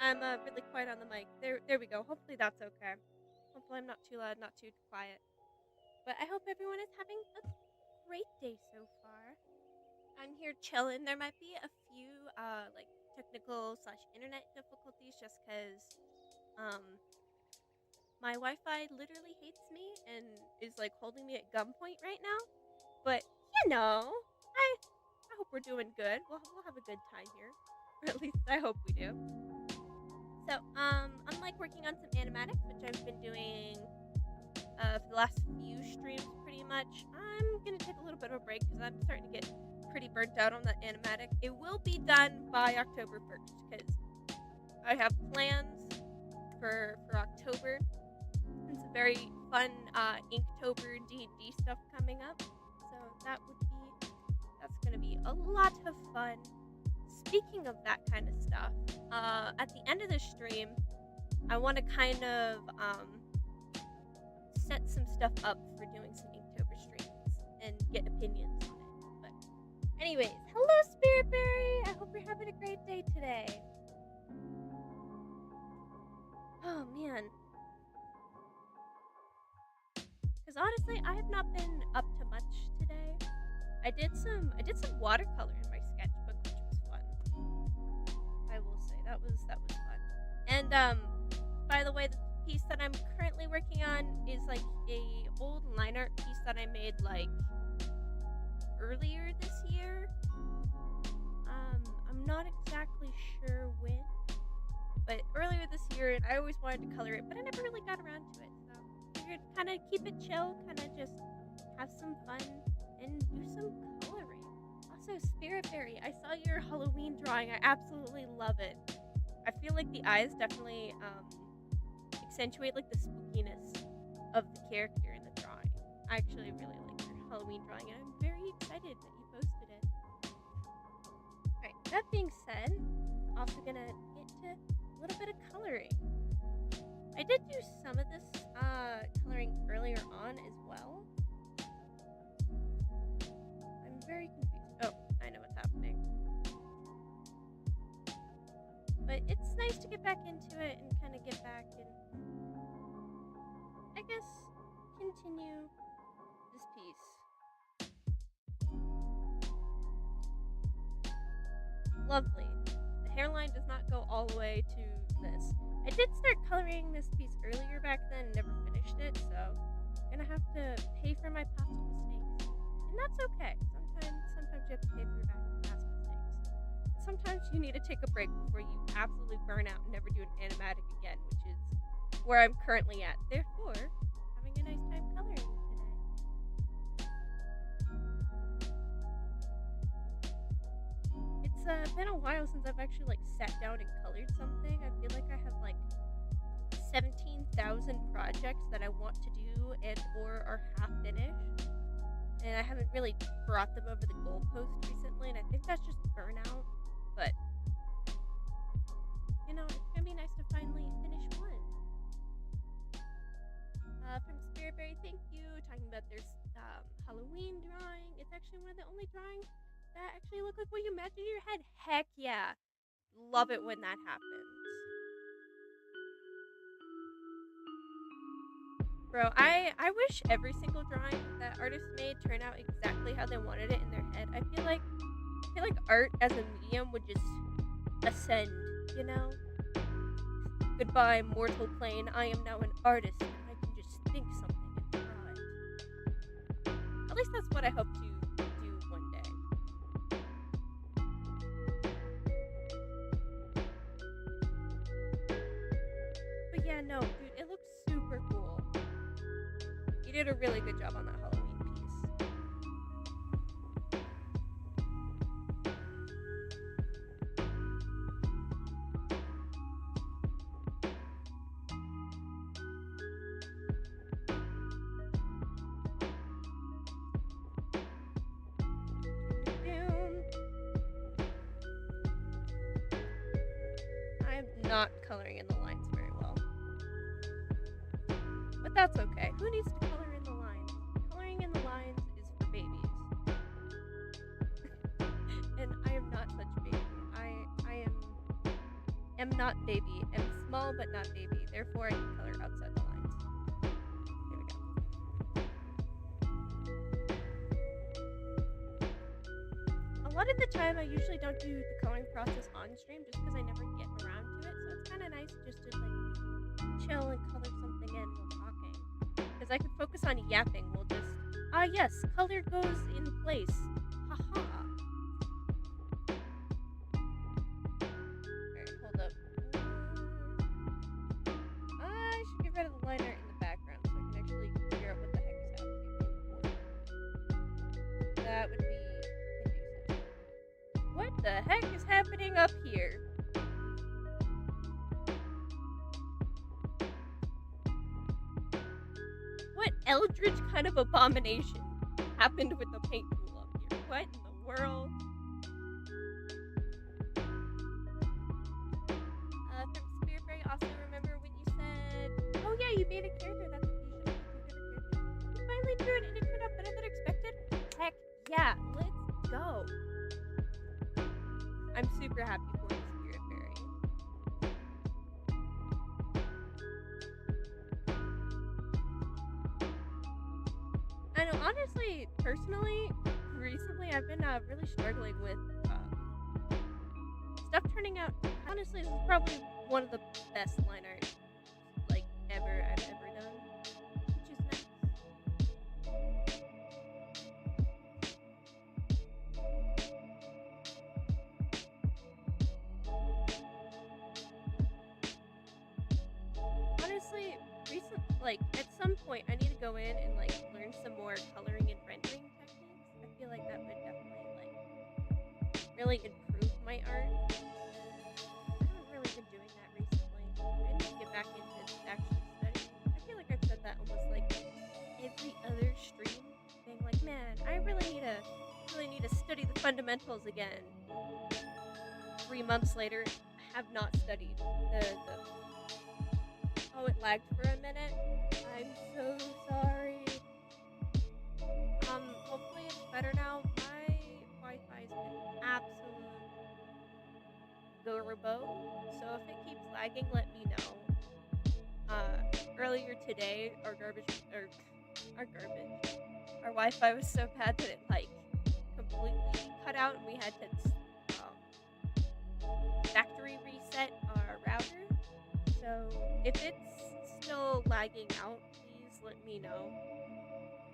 I'm really quiet on the mic. There we go. Hopefully that's okay. Hopefully I'm not too loud, not too quiet. But I hope everyone is having a great day so far. I'm here chilling. There might be a few like technical slash internet difficulties just because um my Wi-Fi literally hates me and is like holding me at gunpoint right now. But I I hope we're doing good. We'll have a good time here, or at least I hope we do. So I'm like working on some animatics, which I've been doing for the last few streams pretty much. I'm gonna take a little bit of a break because I'm starting to get pretty burnt out on that animatic. It will be done by October 1st because I have plans for October. It's a very fun Inktober D&D stuff coming up. So that's gonna be a lot of fun. Speaking of that kind of stuff, at the end of the stream, I want to kind of set some stuff up for doing some Inktober streams and get opinions on it. But anyways, hello Spiritberry! I hope you're having a great day today. Oh man. Because honestly, I have not been up to much today. I did some watercolor in my sketchbook, which was fun. I will say that was fun. And by the way, the piece that I'm currently working on is like a old line art piece that I made like earlier this year. I'm not exactly sure when, but earlier this year, and I always wanted to color it, but I never really got around to it. So I figured kind of keep it chill, kind of just have some fun and do some coloring. Also, Spiritberry, I saw your Halloween drawing. I absolutely love it. I feel like the eyes definitely accentuate like the spookiness of the character in the drawing. I actually really like your Halloween drawing, and I'm very excited that you posted it. Alright, that being said, also gonna get to a little bit of coloring. I did do some of this coloring earlier on as well. I'm very confused. Oh, I know what's happening. But it's nice to get back into it and kind of get back and, I guess, continue this piece. Lovely. The hairline does not go all the way to this. I did start coloring this piece earlier back then and never finished it, so I'm gonna have to pay for my past mistakes. And that's okay. Sometimes you have to pay for your past mistakes. Sometimes you need to take a break before you absolutely burn out and never do an animatic again, which is where I'm currently at. Therefore, having a nice time coloring today. It's been a while since I've actually like sat down and colored something. I feel like I have like 17,000 projects that I want to do and or are half finished. And I haven't really brought them over the goalpost recently, and I think that's just burnout. But it's gonna be nice to finally finish one. From Spiritberry, thank you. Talking about there's Halloween drawing. It's actually one of the only drawings that actually look like what you imagine in your head. Heck yeah. Love it when that happens. Bro, I wish every single drawing that artists made turned out exactly how they wanted it in their head. I feel like art as a medium would just ascend, you know? Goodbye, mortal plane. I am now an artist, and I can just think something and draw it. At least that's what I hope to do one day. But yeah, no, dude, it looks super cool. You did a really good job on that Halloween piece. I'm not coloring in the lines very well. But that's okay. Who needs to color in the lines? Coloring in the lines is for babies. And I am not such a baby. I am am not baby. Am small but not baby. Therefore, I can color outside the lines. There we go. A lot of the time, I usually don't do the coloring process on stream just because I never get around to it. So it's kind of nice just to like chill and color something in while talking. Because I could focus on yapping while just, yes, color goes in place. Haha. Alright, hold up. I should get rid of the liner in the background so I can actually figure out what the heck is happening. That would be conducive. What the heck is happening up here? What eldritch kind of abomination happened with the paint tool up here? What in the world? From Spirit Fairy, also remember when you said, oh yeah, you made a character, that's what you should do, a character. You finally drew it and it turned out better than expected? Heck yeah, let's go. I'm super happy for the Spirit Fairy. I know, honestly, personally, recently I've been really struggling with stuff turning out. Honestly, this is probably one of the best line art like I've ever done, which is nice. Honestly, like at some point, I need to go in and like learn some more coloring and rendering techniques. I feel like that would definitely like really improve my art. I haven't really been doing that recently. I need to get back into actually studying. I feel like I've said that almost like every other stream, being like, man, I really need to study the fundamentals again. 3 months later, I have not studied the Oh, it lagged for a minute. I'm so sorry. Hopefully it's better now. My Wi-Fi's been absolute go-robo. So if it keeps lagging, let me know. Earlier today, our Wi-Fi was so bad that it like completely cut out, and we had to factory reset our router. So if it's still lagging out, please let me know.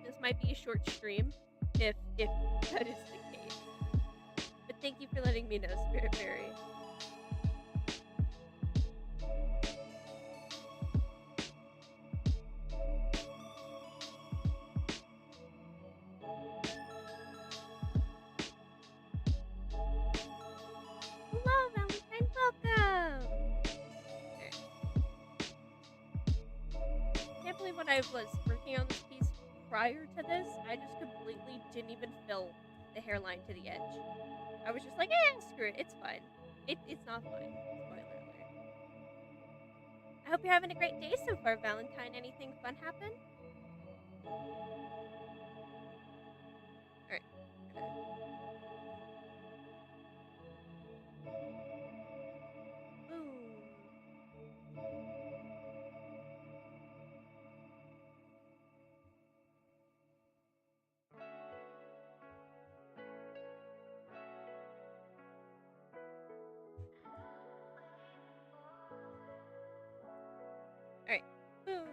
This might be a short stream if that is the case. But thank you for letting me know, Spirit Fairy. Hello, Valentine, welcome! Can't believe when I was working on this piece prior to this, I just completely didn't even fill the hairline to the edge. I was just like, screw it, it's fine. It's not fine. Spoiler alert. I hope you're having a great day so far, Valentine. Anything fun happen? Alright. Boom. Alright. Boom.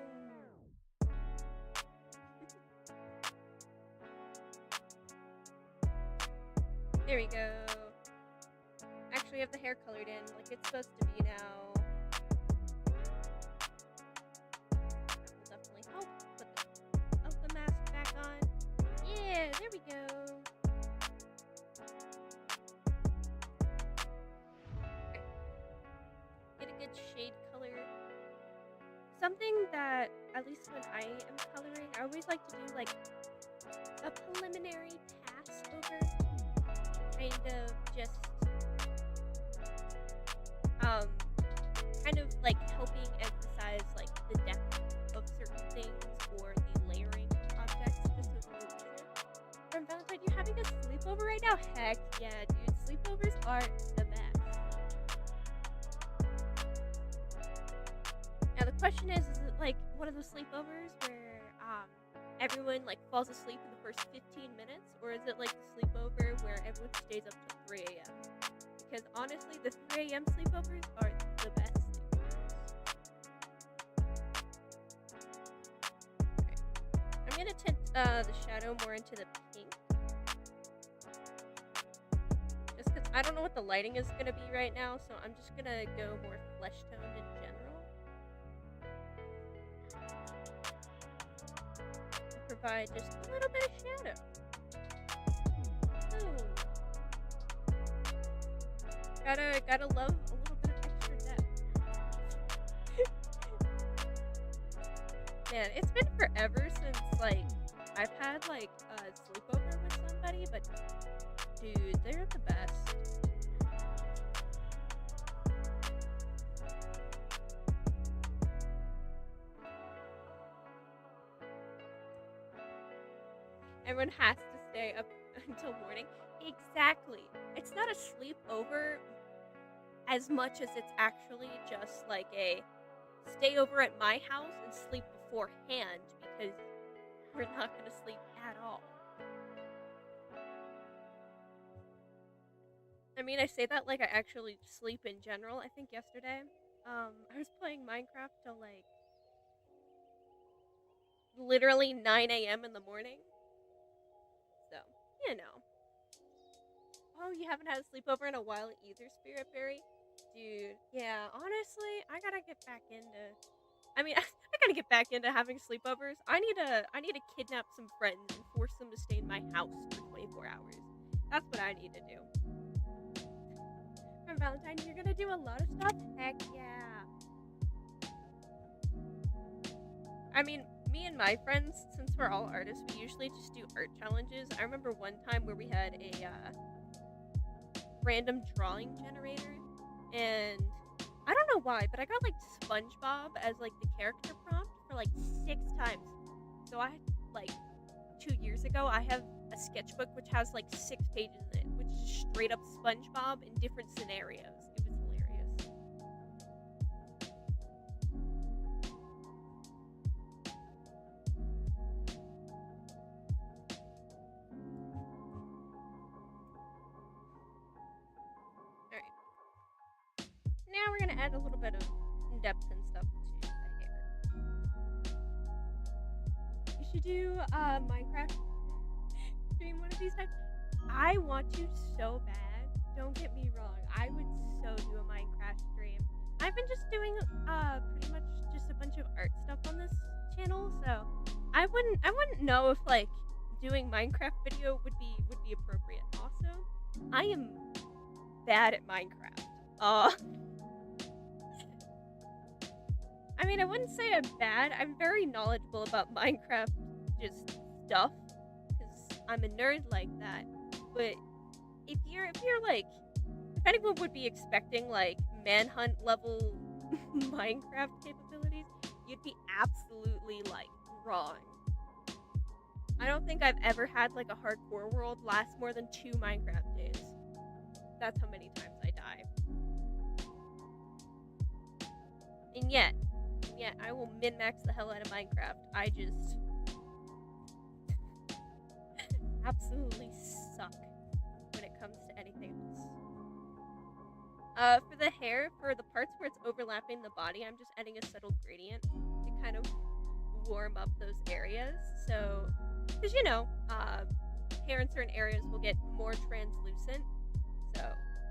There we go. Actually, I have the hair colored in like it's supposed to be now. That will definitely help. Put the mask back on. Yeah, there we go. Okay. Get a good shade color. Something that, at least when I am coloring, I always like to do like a preliminary pass over. Kind of just kind of like helping emphasize like the depth of certain things or the layering of objects just so it's a little easier. From Valentine, you're having a sleepover right now? Heck yeah, dude. Sleepovers are the best. question is it like one of those sleepovers where everyone like falls asleep in the first 15 minutes, or is it like the sleepover where everyone stays up till 3 a.m.? Because honestly, the 3 a.m. sleepovers are the best sleepovers. Alright. I'm gonna tint the shadow more into the pink. Just because I don't know what the lighting is gonna be right now, so I'm just gonna go more flesh toned in general. Provide just a little bit of shadow. Ooh. Gotta love a little bit of extra depth. Man, it's been forever since like I've had like a sleepover with somebody, but dude, they're the best. Everyone has to stay up until morning. Exactly. It's not a sleepover as much as it's actually just like a stay over at my house and sleep beforehand because we're not going to sleep at all. I mean, I say that like I actually sleep in general. I think yesterday, I was playing Minecraft till like literally 9 a.m. in the morning. So, you know. Oh, you haven't had a sleepover in a while either, Spirit Berry? Dude, yeah, honestly, I gotta get back into... I mean, I gotta get back into having sleepovers. I need to kidnap some friends and force them to stay in my house for 24 hours. That's what I need to do. For Valentine, you're gonna do a lot of stuff? Heck yeah. I mean, me and my friends, since we're all artists, we usually just do art challenges. I remember one time where we had a random drawing generator, and I don't know why, but I got like SpongeBob as like the character prompt for like 6 times. So I like 2 years ago, I have a sketchbook which has like 6 pages in it, which is straight up SpongeBob in different scenarios. It was hilarious. Alright. Now we're gonna add a little bit of depth and stuff to the hair. You should do Minecraft stream one of these times. I want to so bad. Don't get me wrong. I would so do a Minecraft stream. I've been just doing pretty much just a bunch of art stuff on this channel, so I wouldn't know if like doing Minecraft video would be appropriate. Also, I am bad at Minecraft. I mean, I wouldn't say I'm bad. I'm very knowledgeable about Minecraft just stuff because I'm a nerd like that. But if you're like, if anyone would be expecting like manhunt level Minecraft capabilities, you'd be absolutely like wrong. I don't think I've ever had like a hardcore world last more than 2 Minecraft days. That's how many times I die. And yet, I will min-max the hell out of Minecraft. I just absolutely suck when it comes to anything else. For the hair, for the parts where it's overlapping the body, I'm just adding a subtle gradient to kind of warm up those areas. So, because hair in certain areas will get more translucent. So,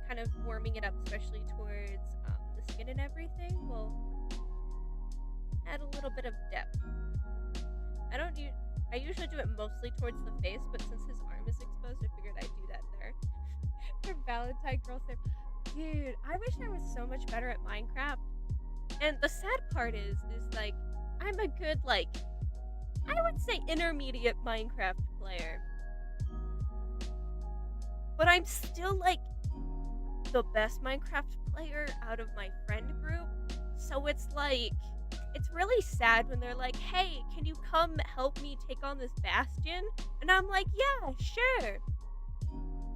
kind of warming it up, especially towards the skin and everything, will add a little bit of depth. I usually do it mostly towards the face, but since his arm is exposed, I figured I'd do that there. For Valentine Girl said, dude, I wish I was so much better at Minecraft. And the sad part is like, I'm a good, like, I would say intermediate Minecraft player. But I'm still, like, the best Minecraft player out of my friend group. So it's like, it's really sad when they're like, hey, can you come help me take on this bastion? And I'm like, yeah, sure.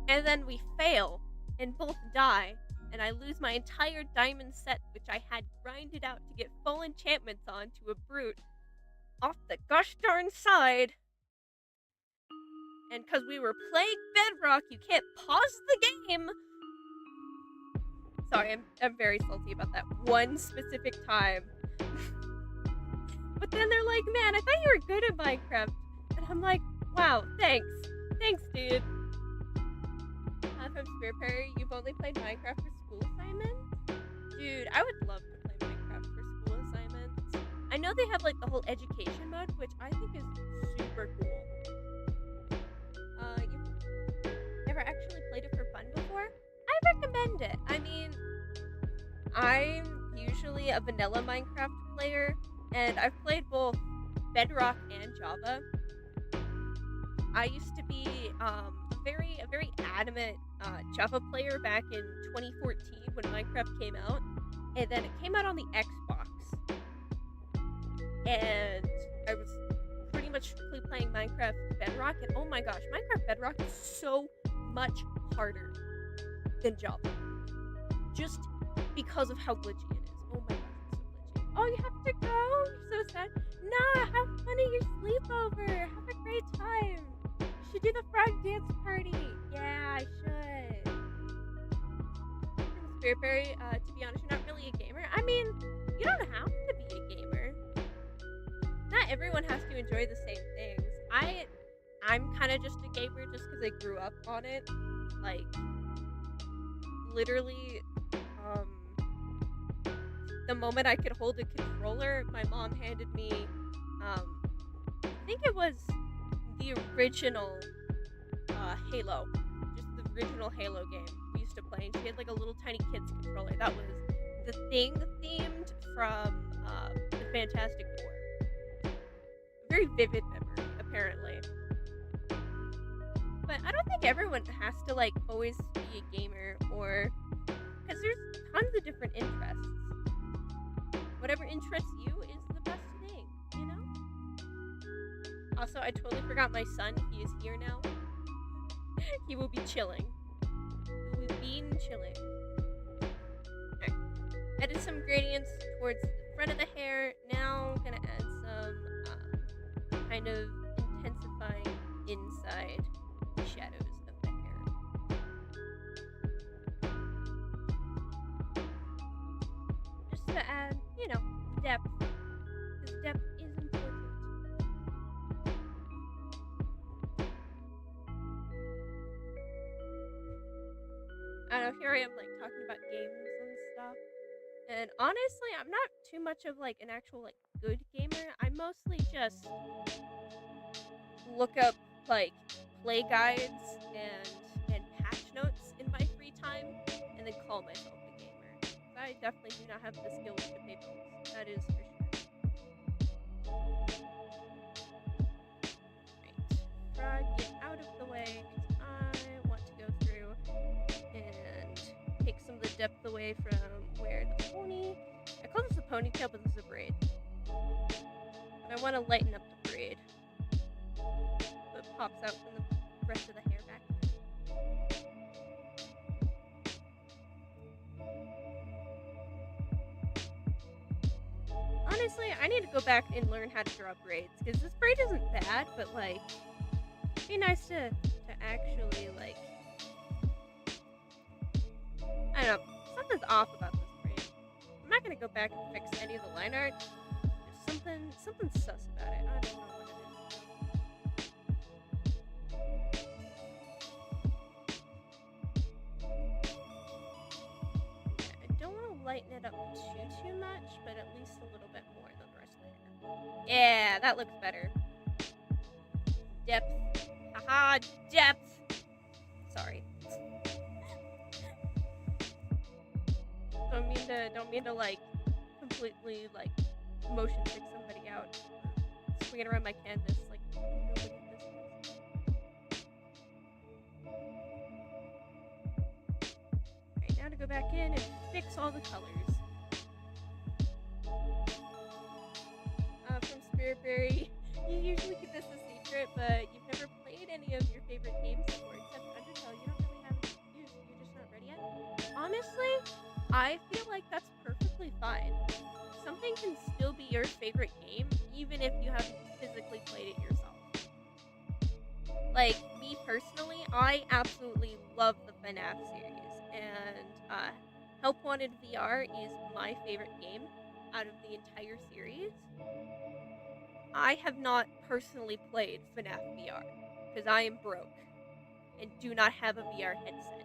And then we fail and both die. and I lose my entire diamond set, which I had grinded out to get full enchantments on, to a brute off the gosh darn side. And because we were playing Bedrock, you can't pause the game. Sorry, I'm very salty about that one specific time. But then they're like, man, I thought you were good at Minecraft. And I'm like, wow, thanks. Thanks, dude. From Spirit Perry, you've only played Minecraft for school assignments? Dude, I would love to play Minecraft for school assignments. I know they have like the whole education mode, which I think is super cool. You've never actually played it for fun before? I recommend it. I mean, I'm usually a vanilla Minecraft player, and I've played both Bedrock and Java. I used to be a very adamant Java player back in 2014 when Minecraft came out, and then it came out on the Xbox, and I was pretty much strictly playing Minecraft Bedrock, and oh my gosh, Minecraft Bedrock is so much harder than Java, just because of how glitchy it is. Oh my gosh, it's so glitchy. Oh, you have to go? You're so sad. Nah, have fun at your sleepover. Have a great time. You should do the frog dance party. Yeah, I should. From Spirit Berry, to be honest, you're not really a gamer. I mean, you don't have to be a gamer. Not everyone has to enjoy the same things. I'm kind of just a gamer just because I grew up on it. Like, literally, the moment I could hold a controller, my mom handed me, I think it was the original Halo, just the original Halo game we used to play. And she had like a little tiny kid's controller. That was the Thing themed from the Fantastic Four. Very vivid memory, apparently. But I don't think everyone has to like always be a gamer, or because there's tons of different interests. Whatever interests you is the best thing, you know? Also, I totally forgot my son. He is here now. He will be chilling. He will be chilling. Okay. Added some gradients towards the front of the hair. Now I'm gonna add some kind of intensifying inside shadows of the hair. Just to add, you know, depth. Because depth is important. I don't know, here I am like talking about games and stuff. And honestly, I'm not too much of like an actual like good gamer. I mostly just look up like play guides and patch notes in my free time, and then call myself a gamer. I definitely do not have the skills to pay bills. That is for sure. Right. Frog, get out of the way, because I want to go through and take some of the depth away from where the pony. I call this a ponytail, but this is a braid. But I want to lighten up the braid, so it pops out from the rest of the hair back. Honestly, I need to go back and learn how to draw braids, because this braid isn't bad, but like, it'd be nice to actually like, I don't know, something's off about this braid. I'm not gonna go back and fix any of the line art. There's something sus about it. I don't know what it is. I don't want to lighten it up too much, but at least a little bit more than the rest of the hair. Yeah, that looks better. Depth. Haha, depth. Sorry. Don't mean to like completely like motion pick somebody out. Swinging around my canvas like nobody's business. Alright, now to go back in and fix all the colors. From Spirit Berry, you usually keep this a secret, but you've never played any of your favorite games before except Undertale. You don't really have an excuse. You're just not ready yet. honestly, I feel like that's perfectly fine. Something can still be your favorite game, even if you haven't physically played it yourself. Like, me personally, I absolutely love the FNAF series, and Help Wanted VR is my favorite game out of the entire series. I have not personally played FNAF VR, because I am broke and do not have a VR headset.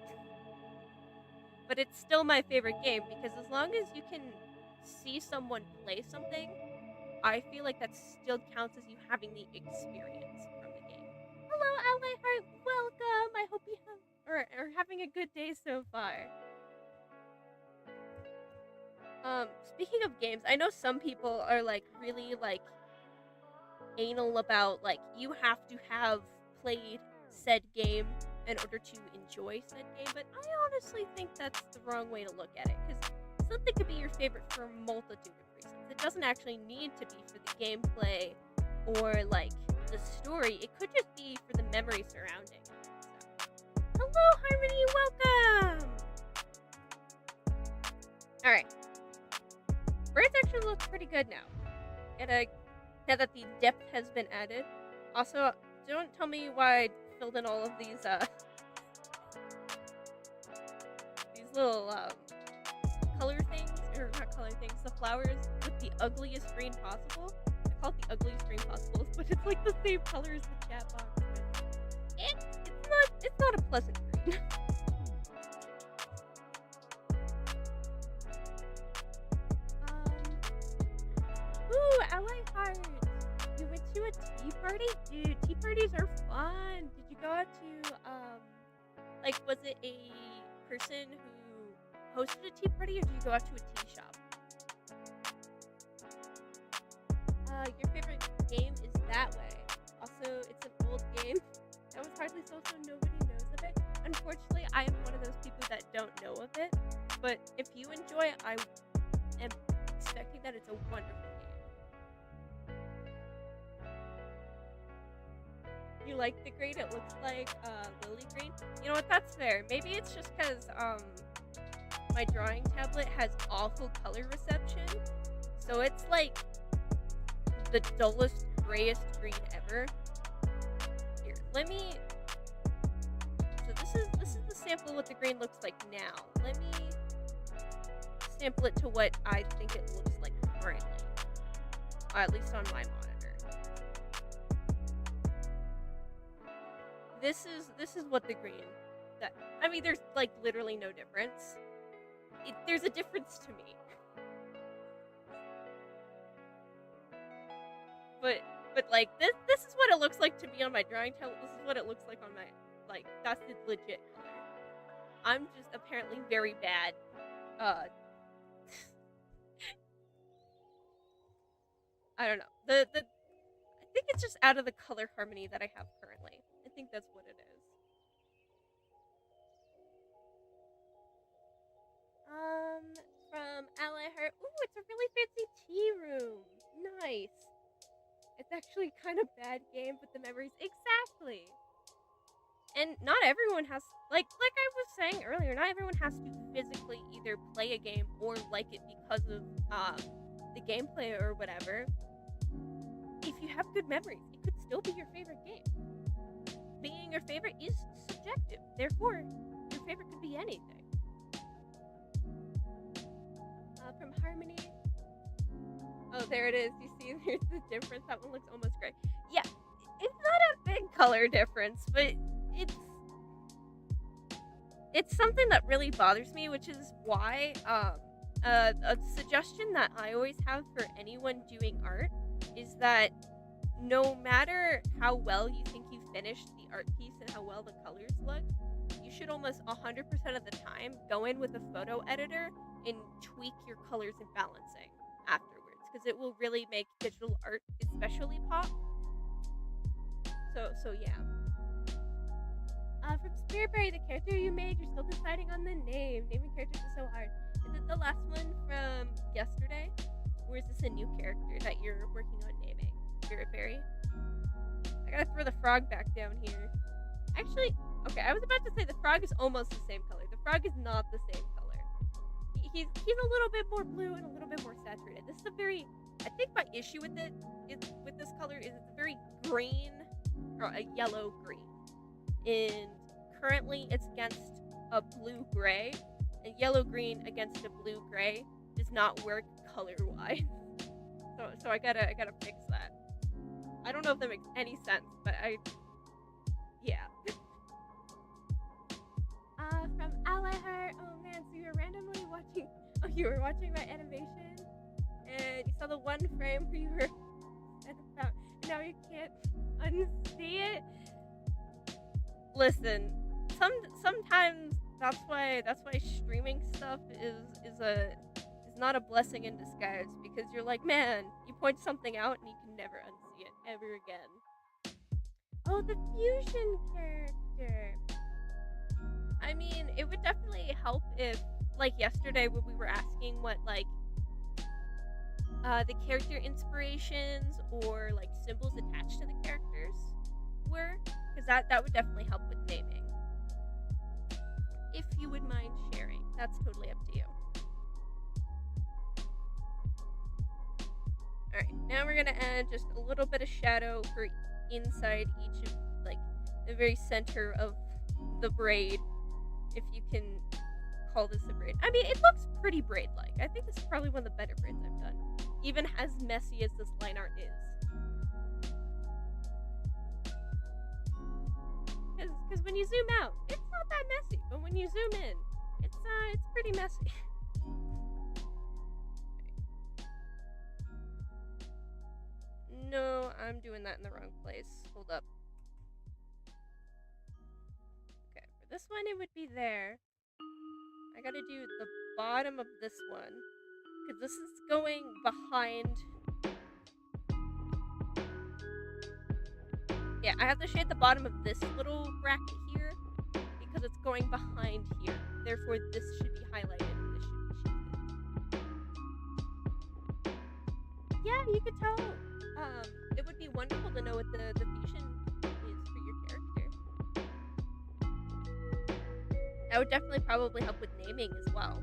But it's still my favorite game, because as long as you can see someone play something, I feel like that still counts as you having the experience from the game. Hello, Ally Heart. Welcome. I hope you have are having a good day so far. Speaking of games, I know some people are like really like anal about like you have to have played said game in order to enjoy said game, but I honestly think that's the wrong way to look at it, because something could be your favorite for a multitude of reasons. It doesn't actually need to be for the gameplay or like the story. It could just be for the memory surrounding it. So, hello, Harmony, welcome. All right, birds actually look pretty good now. Now that the depth has been added. Also, don't tell me why I filled in all of these little color things, or not color things, the flowers with the ugliest green possible. I call it the ugliest green possible, but it's like the same color as the chat box. It's not a pleasant green. Ooh, Ally Heart. You went to a tea party? Dude, tea parties are fun. Did you go out to, like, was it a person who hosted a tea party, or did you go out to a tea shop? Your favorite game is That Way. Also, it's an old game that was hardly sold, so nobody knows of it. Unfortunately, I am one of those people that don't know of it, but if you enjoy it, I am expecting that it's a wonderful game. You like the green? It looks like lily green. You know what? That's fair. Maybe it's just because my drawing tablet has awful color reception, so it's like the dullest, grayest green ever. Here, let me. So this is the sample of what the green looks like now. Let me sample it to what I think it looks like currently, at least on my monitor. This is what the green. I mean, there's like literally no difference. There's a difference to me. But like this is what it looks like to me on my drawing tablet. This is what it looks like on my, like, that's the legit color. I'm just apparently very bad. I don't know. I think it's just out of the color harmony that I have currently. I think that's what it is. From Ally Heart. Ooh, it's a really fancy tea room. Nice. It's actually kind of bad game, but the memories exactly. And not everyone has, like I was saying earlier, not everyone has to physically either play a game or like it because of the gameplay or whatever. If you have good memories, it could still be your favorite game. Being your favorite is subjective, therefore, your favorite could be anything. From Harmony. Oh, there it is. You see, there's the difference. That one looks almost gray. Yeah, it's not a big color difference, but it's something that really bothers me, which is why a suggestion that I always have for anyone doing art is that no matter how well you think you finished the art piece and how well the colors look, you should almost 100% of the time go in with a photo editor and tweak your colors and balancing afterwards, because it will really make digital art especially pop. So yeah. From Spiritberry, the character you made, you're still deciding on the name. Naming characters is so hard. Is it the last one from yesterday? Or is this a new character that you're working on naming? Spiritberry? I gotta throw the frog back down here. Actually, okay, I was about to say the frog is almost the same color. The frog is not the same color. he's a little bit more blue and a little bit more saturated. This is a very, I think my issue with it is with this color is it's a very green or a yellow green, and currently it's against a blue gray, and yellow green against a blue gray does not work color wise. So I gotta fix that. I don't know if that makes any sense, but yeah. From Ally Heart. Oh man, so you were randomly watching. Oh, you were watching my animation, and you saw the one frame where you were said about, and now you can't unsee it. Listen, sometimes that's why streaming stuff is not a blessing in disguise, because you're like, man, you point something out and you can never unsee it ever again. Oh, the fusion character. I mean, it would definitely help if, like yesterday when we were asking what, like, the character inspirations or, like, symbols attached to the characters were, because that would definitely help with naming. If you would mind sharing, that's totally up to you. Alright, now we're gonna add just a little bit of shadow for inside each of, like, the very center of the braid, if you can call this a braid. I mean, it looks pretty braid-like. I think this is probably one of the better braids I've done, even as messy as this line art is. Because when you zoom out, it's not that messy, but when you zoom in, it's pretty messy. No, I'm doing that in the wrong place. Hold up. Okay, for this one it would be there. I gotta do the bottom of this one, because this is going behind. Yeah, I have to shade the bottom of this little bracket here, because it's going behind here. Therefore, this should be highlighted and this should be shaded. Yeah, you could tell. It would be wonderful to know what the fusion is for your character. That would definitely probably help with naming as well.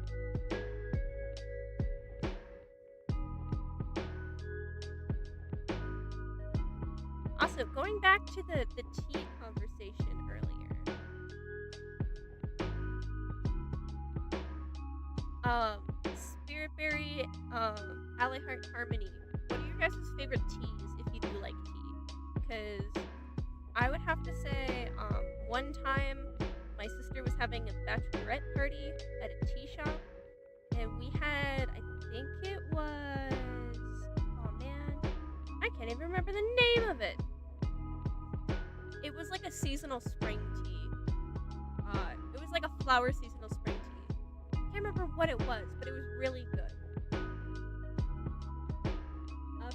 Also, going back to the tea conversation earlier. Spiritberry, Ally Heart Harmony. What are your guys' favorite teas if you do like tea? Because I would have to say, one time my sister was having a bachelorette party at a tea shop, and we had, I think it was, oh man, I can't even remember the name of it. It was like a seasonal spring tea. It was like a flower seasonal spring tea. I can't remember what it was, but it was really good.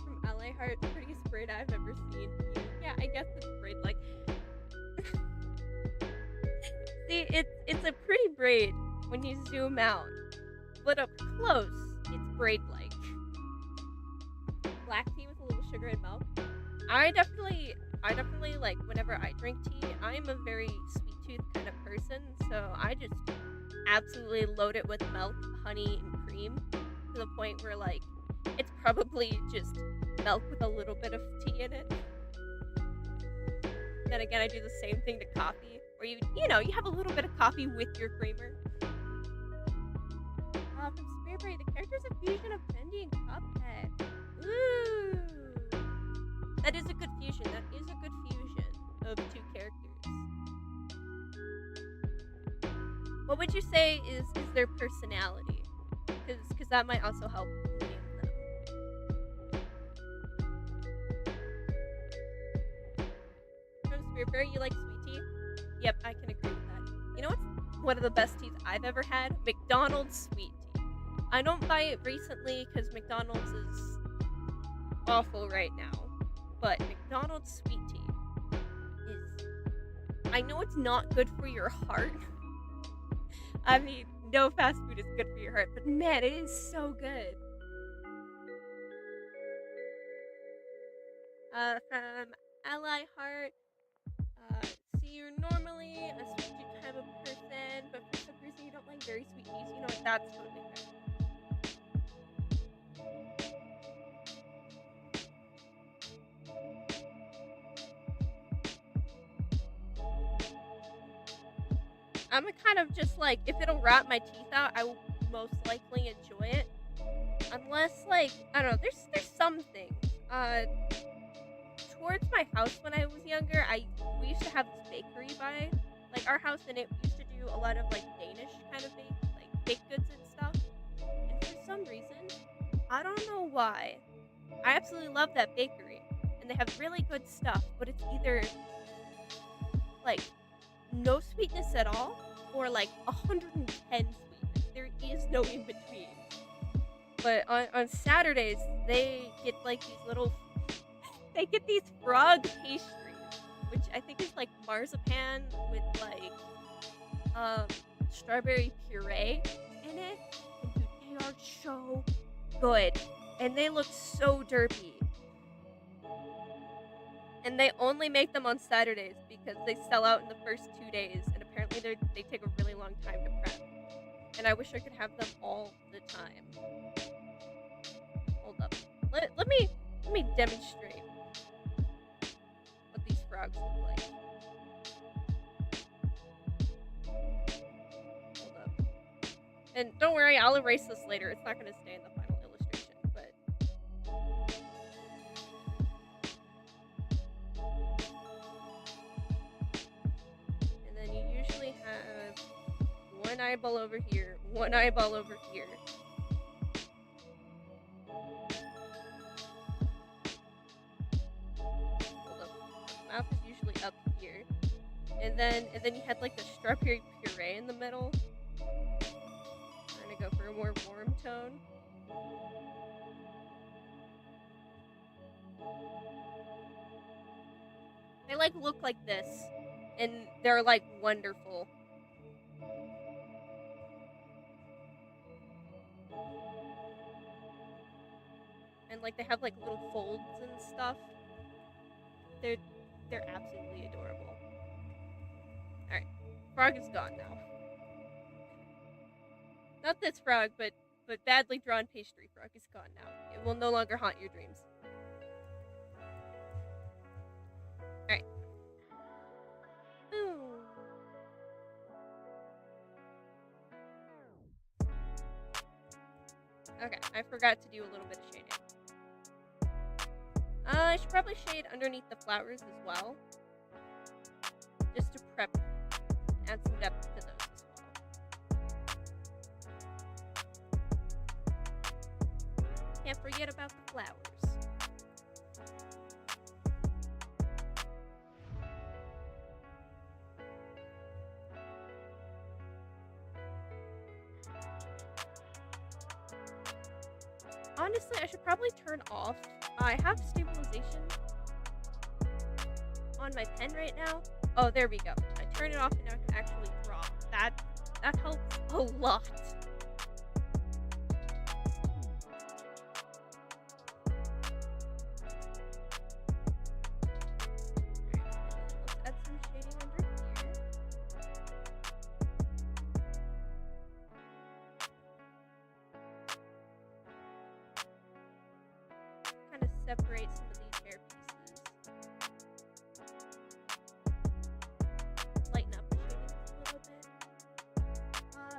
From LA Heart, prettiest braid I've ever seen. Yeah, I guess it's braid like. See, it's a pretty braid when you zoom out, but up close, it's braid like. Black tea with a little sugar and milk. I definitely like, whenever I drink tea, I'm a very sweet tooth kind of person, so I just absolutely load it with milk, honey, and cream to the point where, like, it's probably just milk with a little bit of tea in it. Then again, I do the same thing to coffee, where you have a little bit of coffee with your creamer. From Spiritberry, the character's a fusion of Bendy and Cuphead. Ooh! That is a good fusion. That is a good fusion of two characters. What would you say is their personality? Because that might also help name them. From Spiritberry, you like sweet tea? Yep, I can agree with that. You know what's one of the best teas I've ever had? McDonald's sweet tea. I don't buy it recently because McDonald's is awful right now. But McDonald's sweet tea is... I know it's not good for your heart. I mean, no fast food is good for your heart, but man, it is so good. From Ally Heart, you're normally a sweet tea type of person, but for some reason you don't like very sweet teas, you know what? That's totally fair. I'm a kind of just like, if it'll rot my teeth out, I will most likely enjoy it. Unless, like, I don't know, there's some things. Towards my house when I was younger, we used to have this bakery by like our house, and it used to do a lot of like Danish kind of baked goods and stuff. And for some reason, I don't know why, I absolutely love that bakery, and they have really good stuff. But it's either like no sweetness at all, or like 110 sweetness. There is no in between. But on Saturdays, they get like they get these frog pastries, which I think is like marzipan with like strawberry puree in it. And dude, they are so good. And they look so derpy. And they only make them on Saturdays because they sell out in the first 2 days, and apparently they take a really long time to prep. And I wish I could have them all the time. Hold up. Let me demonstrate what these frogs look like. Hold up. And don't worry, I'll erase this later. It's not going to stay in the final illustration, but and then you usually have one eyeball over here, one eyeball over here. Mouth is usually up here, and then you had like the strawberry puree in the middle. I'm gonna go for a more warm tone. They like look like this, and they're like wonderful. And like they have like little folds and stuff. They're absolutely adorable. Alright. Frog is gone now. Not this frog, but badly drawn pastry frog is gone now. It will no longer haunt your dreams. Alright. Okay, I forgot to do a little bit of shading. I should probably shade underneath the flowers as well, just to prep and add some depth to those as well. Can't forget about the flowers. Honestly, I should probably turn off. I have stabilization on my pen right now. Oh, there we go. I turn it off and now I can actually draw. That helps a lot. Let's add some shading under here. Kind of separate some of these hair pieces. Lighten up the shading a little bit.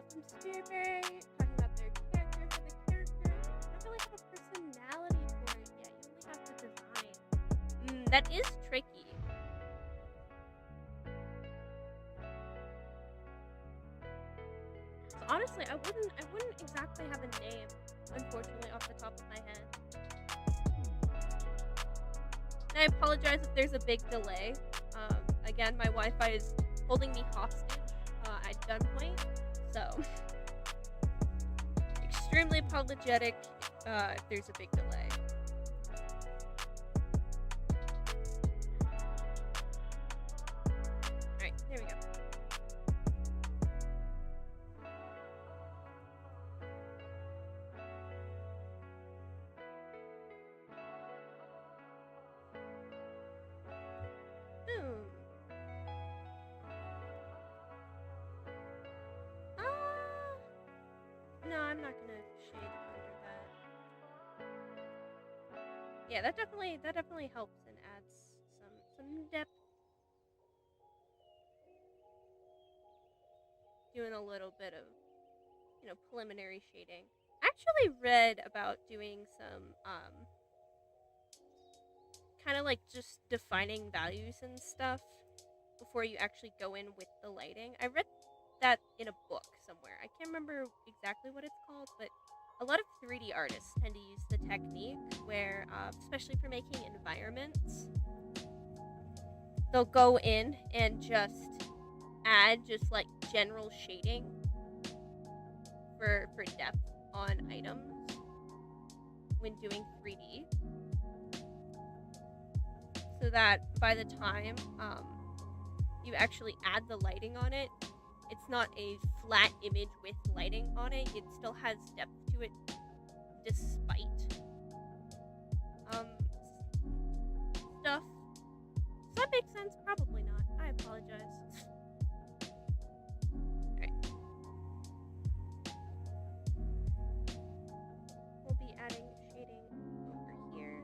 From Spearberry, talking about their character. For the character, I don't really have a personality for it yet. You only have the design. That is tricky. So honestly, I wouldn't exactly have a name, unfortunately, off the top of my head. And I apologize if there's a big delay. Again, my Wi-Fi is holding me hostage at gunpoint, so extremely apologetic if there's a big delay. Alright, there we go. Yeah, that definitely helps and adds some depth. Doing a little bit of preliminary shading. I actually read about doing some kind of like just defining values and stuff before you actually go in with the lighting. I read that in a book somewhere. I can't remember exactly what it's called, but a lot of 3D artists tend to use the technique where, especially for making environments, they'll go in and just add just like general shading for depth on items when doing 3D, so that by the time you actually add the lighting on it, it's not a flat image with lighting on it. It still has depth to it despite um stuff. Does that make sense? Probably not. I apologize. Alright. We'll be adding shading over here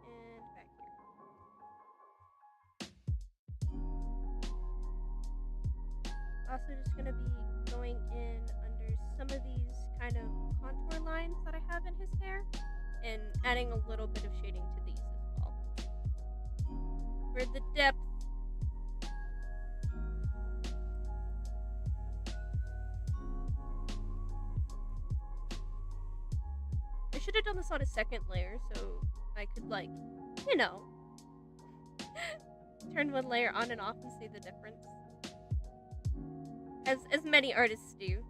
and back here. Also just going to be going in under some of these kind of contour lines that I have in his hair and adding a little bit of shading to these as well. For the depth, I should have done this on a second layer so I could like, turn one layer on and off and see the difference. As many artists do.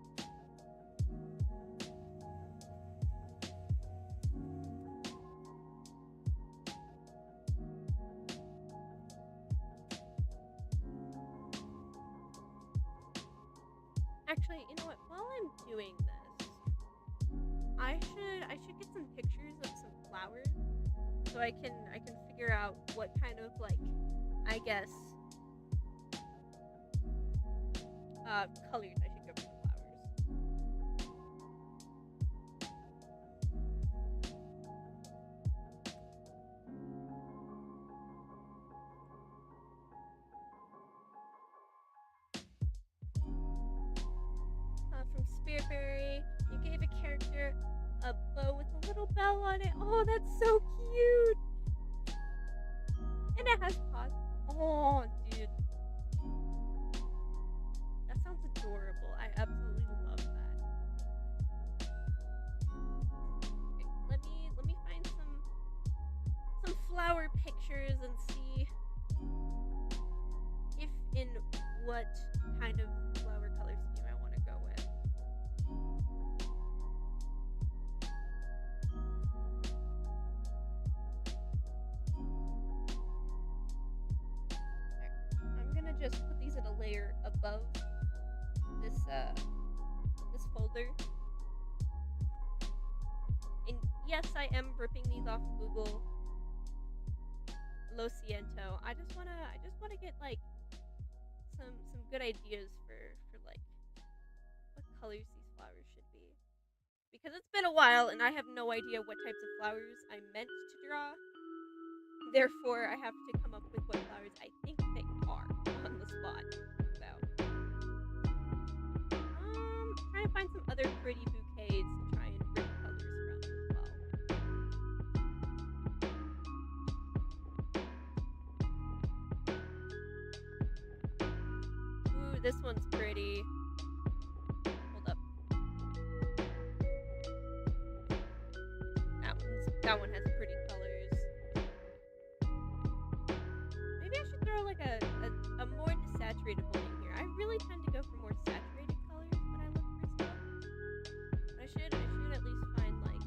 Actually, you know what? While I'm doing this, I should get some pictures of some flowers so I can figure out what kind of like, I guess, colors I should go for the flowers. From Spiritberry, you gave a character a bow with a little bell on it. Oh, that's so cute! And it has paws. Oh, dude. That sounds adorable. I absolutely love that. Okay, let me find some flower pictures and see if in what kind of flower color scheme I want to go with. There. I'm gonna just put these in a layer above this folder. And yes, I am ripping these off Google Lo Siento. I just wanna get like some good ideas for like what colors these flowers should be. Because it's been a while and I have no idea what types of flowers I meant to draw. Therefore, I have to come up with what flowers I think they are on the spot. So, trying to find some other pretty bouquets to try and rip colors from as well. Ooh, this one's pretty. Hold up. That one has pretty colors. Maybe I should throw like a more desaturated one in here. I really tend to go for more saturated colors when I look for stuff. But I should at least find like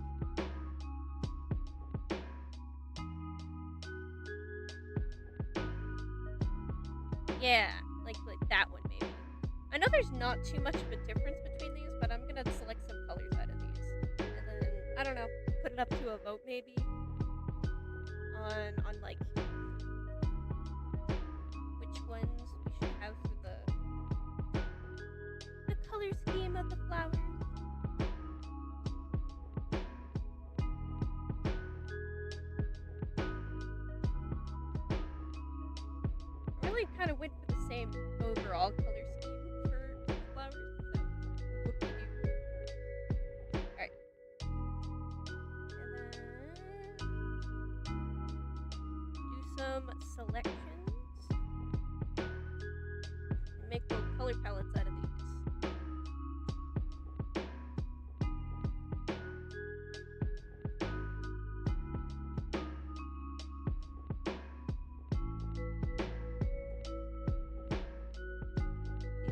yeah, like that one maybe. I know there's not too much of a difference between these, but I'm gonna select some colors out of these. And then I don't know, put it up to a vote maybe. On like which ones we should have for the color scheme of the flowers. actually kind of went for the same overall color scheme for the flowers. So whoop-de-doo. Alright. And then do some selections. And make little color palettes out of these.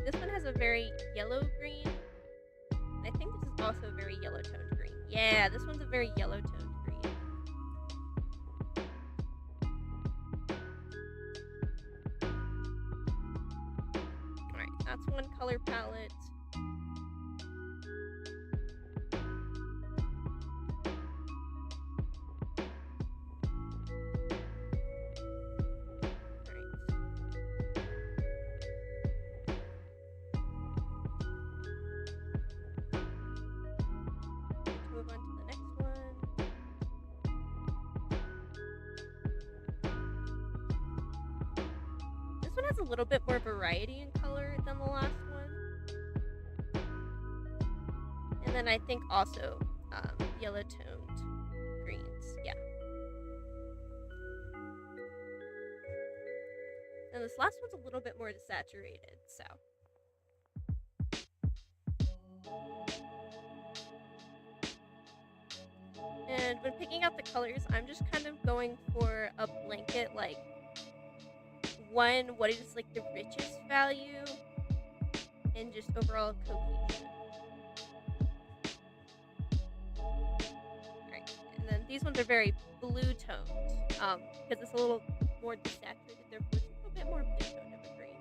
This one has a very yellow green. I think this is also a very yellow toned green. Yeah, this one's a very yellow toned green. Alright, that's one color palette. Has a little bit more variety in color than the last one. And then I think also yellow toned greens. Yeah. And this last one's a little bit more desaturated, so. And when picking out the colors, I'm just kind of going for a blanket, like, one, what is like the richest value, and just overall cohesion. Alright, and then these ones are very blue toned, because it's a little more desaturated, therefore it's a little bit more blue toned of a green.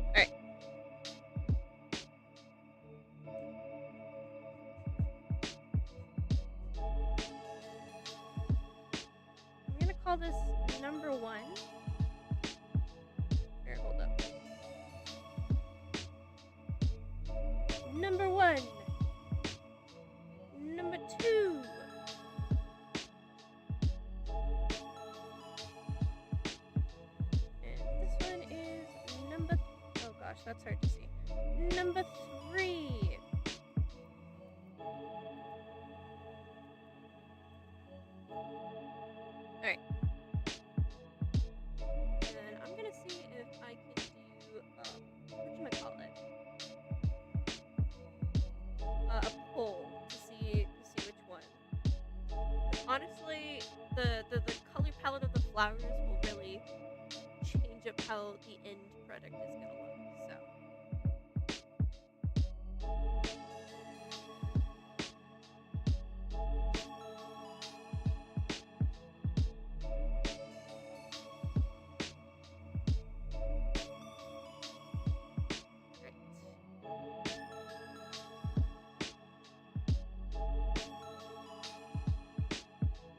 Alright. Call this number 1. Here, hold up. Number 1. Number 2. And this one is number. Oh gosh, that's hard to see. Number 3. Alright. And I'm gonna see if I can do, whatchamacallit? A poll to see which one. Honestly, the color palette of the flowers will really change up how the end product is gonna look, so.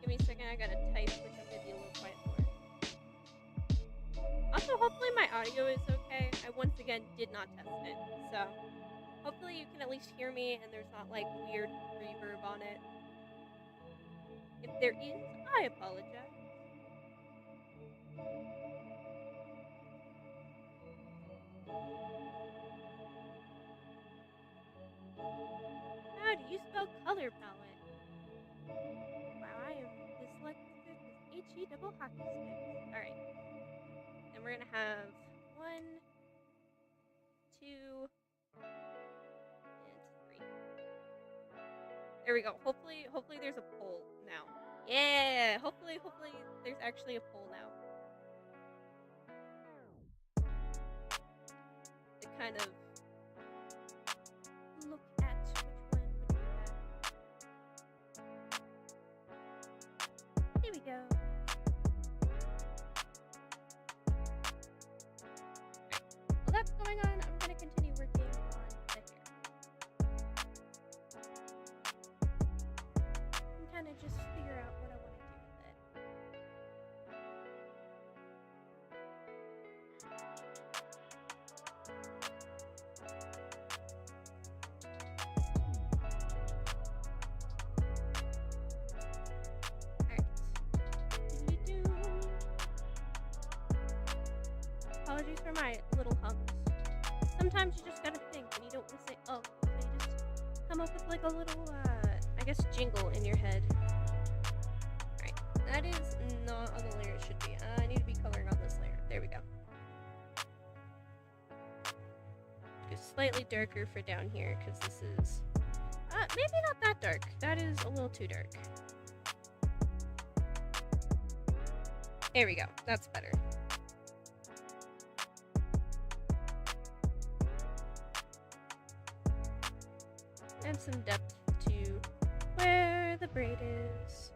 Give me a second, I gotta type, which I'm gonna be a little quiet for. Also, hopefully my audio is okay. I once again did not test it, so hopefully you can at least hear me and there's not like weird reverb on it. If there is, I apologize. How do you spell color palette? Wow, I am dyslexic with HE double hockey sticks. Alright. And we're gonna have 1, 2, and 3. There we go. Hopefully there's a poll now. Yeah! Hopefully there's actually a poll now. To kind of look at which one would be better. Here we go. While that's going on, I'm going to continue working on the hair. And kind of just figure out what I want to do with it. Apologies for my little hums. Sometimes you just gotta think and you don't want to say oh, so you just come up with like a little, I guess, jingle in your head. Alright, that is not on the layer it should be. I need to be coloring on this layer. There we go. Go slightly darker for down here because this is, maybe not that dark. That is a little too dark. There we go. That's better. Add some depth to where the braid is.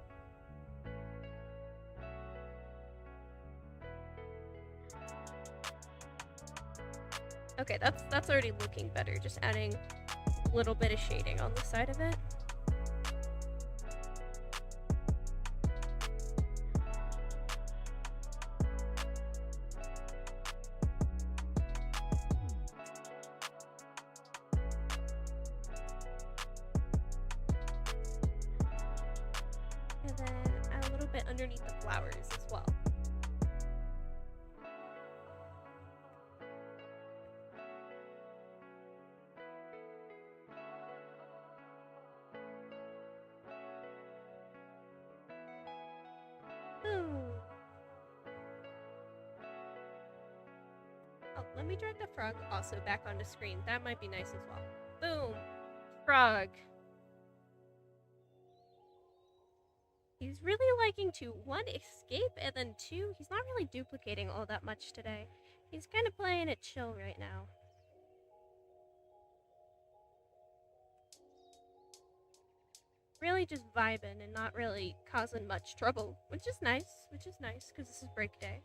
Okay, that's already looking better. Just adding a little bit of shading on the side of it. And then add a little bit underneath the flowers as well. Oh, let me drag the frog also back onto screen. That might be nice as well. Boom! Frog. He's really liking to, one, escape, and then two, he's not really duplicating all that much today. He's kind of playing it chill right now. Really just vibing and not really causing much trouble, which is nice, because this is break day.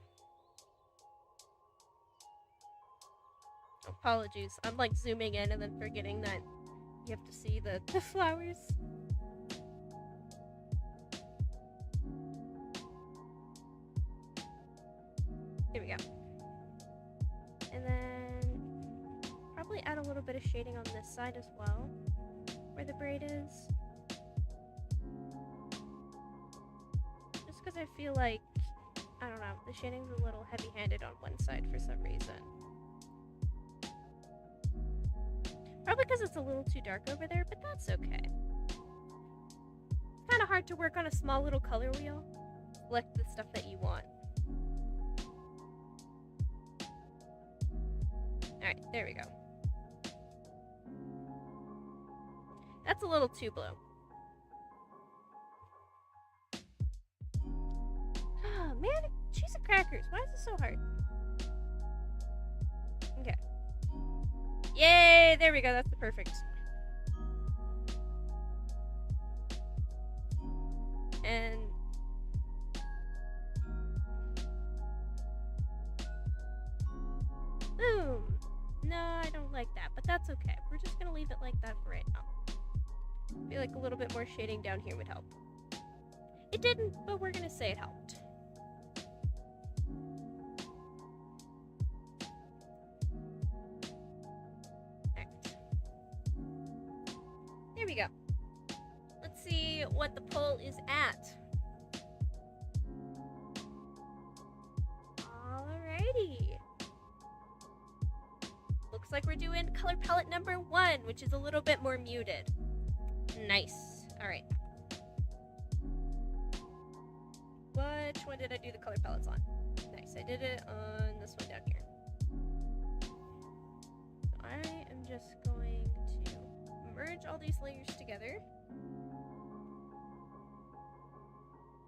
Apologies, I'm like zooming in and then forgetting that you have to see the flowers. Here we go. And then probably add a little bit of shading on this side as well, where the braid is. Just because I feel like, I don't know, the shading's a little heavy-handed on one side for some reason. Probably because it's a little too dark over there, but that's okay. It's kind of hard to work on a small little color wheel. Select the stuff that you want. Alright, there we go. That's a little too blue. Oh, man, cheese and crackers. Why is this so hard? Okay. Yay! There we go. That's the perfect. And boom! No, I don't like that, but that's okay. We're just gonna leave it like that for right now. I feel like a little bit more shading down here would help. It didn't, but we're gonna say it helped. Alright. There we go. Let's see what the poll is at. Alrighty. Looks like we're doing color palette number 1, which is a little bit more muted. Nice. Alright. Which one did I do the color palettes on? Nice. I did it on this one down here. So I am just going to merge all these layers together.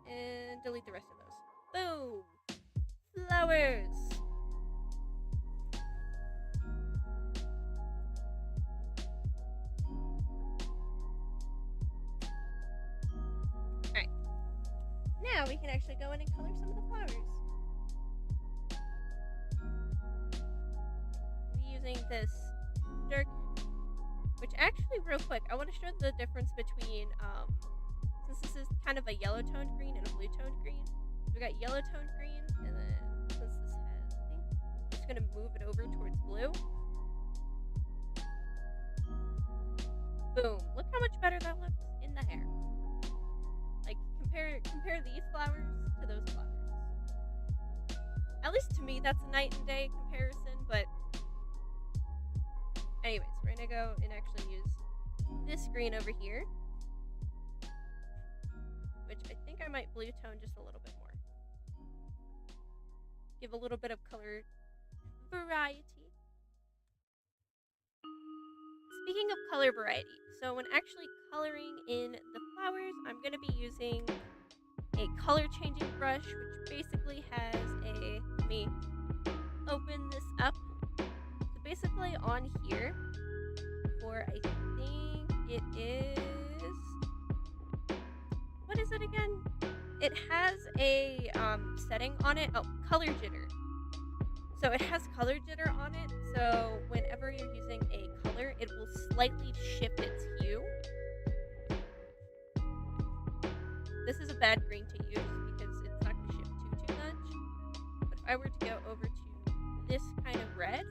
And delete the rest of those. Boom! Flowers! Now we can actually go in and color some of the flowers. I'm using this dark, which actually real quick, I want to show the difference between, since this is kind of a yellow toned green and a blue toned green. So we got yellow toned green, and then since this has, I think, I'm just going to move it over towards blue. Boom. Look how much better that looks in the hair. Like, compare these flowers to those flowers. At least to me, that's a night and day comparison, but anyways, we're gonna go and actually use this green over here, which I think I might blue tone just a little bit more. Give a little bit of color variety. Speaking of color variety, so when actually coloring in the flowers, I'm going to be using a color changing brush, which basically has a, let me open this up. So basically on here, for I think it is, what is it again? It has a setting on it, oh, color jitter. So it has color jitter on it, so whenever you're using a color, it will slightly shift its hue. This is a bad green to use because it's not going to shift too much. But if I were to go over to this kind of red,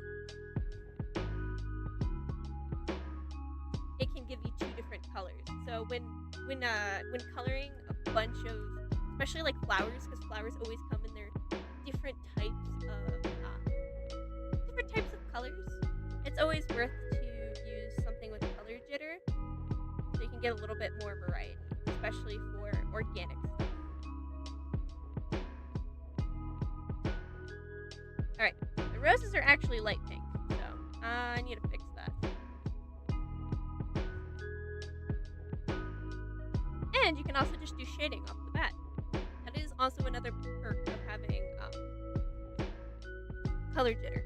it can give you two different colors. So when coloring a bunch of, especially like flowers, because flowers always come in their different types of colors, it's always worth to use something with color jitter so you can get a little bit more variety, especially for organic stuff. Alright, the roses are actually light pink, so I need to fix that. And you can also just do shading off the bat. That is also another perk of having color jitter.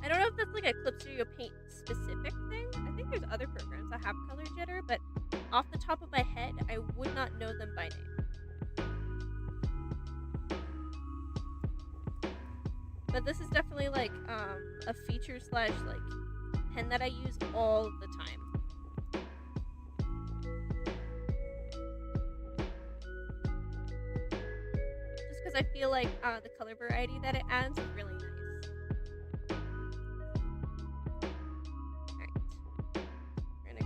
I don't know if that's like a Clip Studio Paint specific thing. I think there's other programs that have color jitter, but off the top of my head, I would not know them by name. But this is definitely like a feature / like pen that I use all the time. Just because I feel like the color variety that it adds is really nice.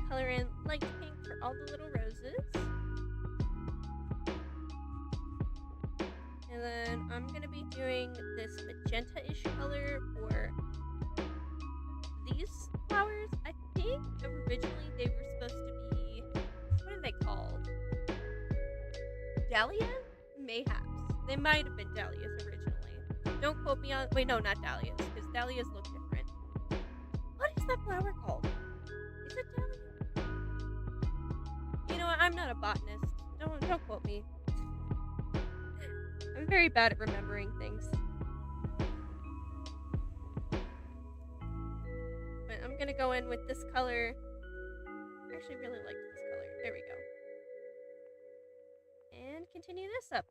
Color in light pink for all the little roses. And then I'm going to be doing this magenta-ish color for these flowers. I think originally they were supposed to be, what are they called? Dahlia? Mayhaps. They might have been dahlias originally. Don't quote me on, wait, no, not dahlias, because dahlias look different. What is that flower called? Is it dahlia? You know what? I'm not a botanist. Don't quote me. I'm very bad at remembering things. But I'm gonna go in with this color. I actually really like this color. There we go. And continue this up.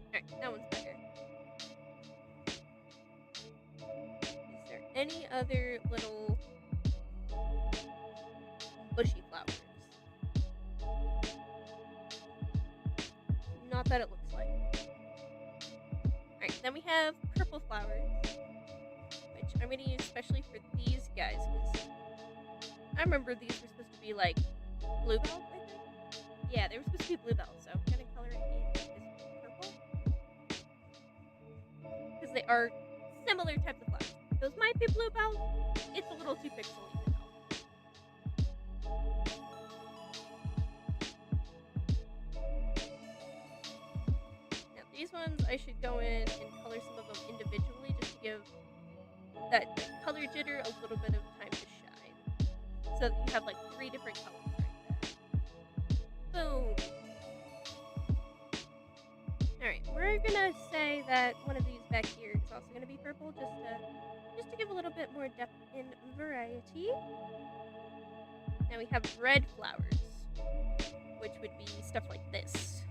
Alright, that one's better. Any other little bushy flowers? Not that it looks like. Alright, then we have purple flowers, which I'm going to use especially for these guys, because I remember these were supposed to be like bluebell, I think? Yeah, they were supposed to be bluebell, so I'm going to color it in this purple. Because they are similar types of flowers. Those might be bluebell. It's a little too pixely to know. Now these ones I should go in and color some of them individually just to give that color jitter a little bit of time to shine. So that you have like 3 different colors right there. Boom. Alright, we're gonna say that one of these back here is also gonna be purple just to give a little bit more depth and variety. Now we have red flowers, which would be stuff like this.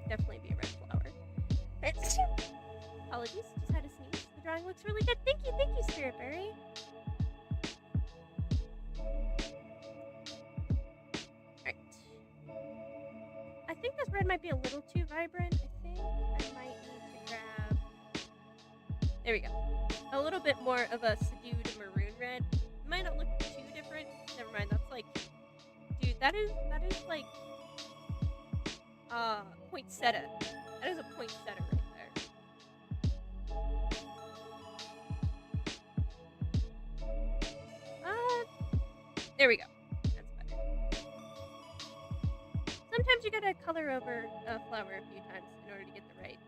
Definitely be a red flower. Apologies, just had to sneeze. The drawing looks really good. Thank you, Spirit Berry. Alright. I think this red might be a little too vibrant. I think I might need to grab... There we go. a little bit more of a subdued maroon red. It might not look too different. Never mind. That's like, dude, that is like poinsettia. That is a poinsettia right there. There we go. That's better. Sometimes you gotta color over a flower a few times in order to get the right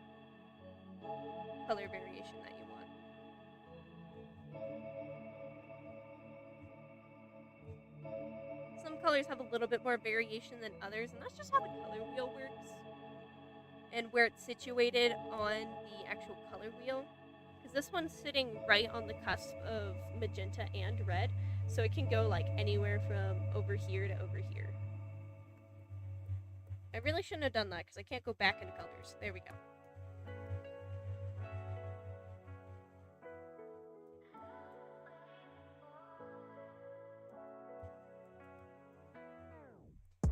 color variation that you want. Some colors have a little bit more variation than others, and that's just how the color wheel works and where it's situated on the actual color wheel. Because this one's sitting right on the cusp of magenta and red, so it can go like anywhere from over here to over here. I really shouldn't have done that because I can't go back into colors. There we go.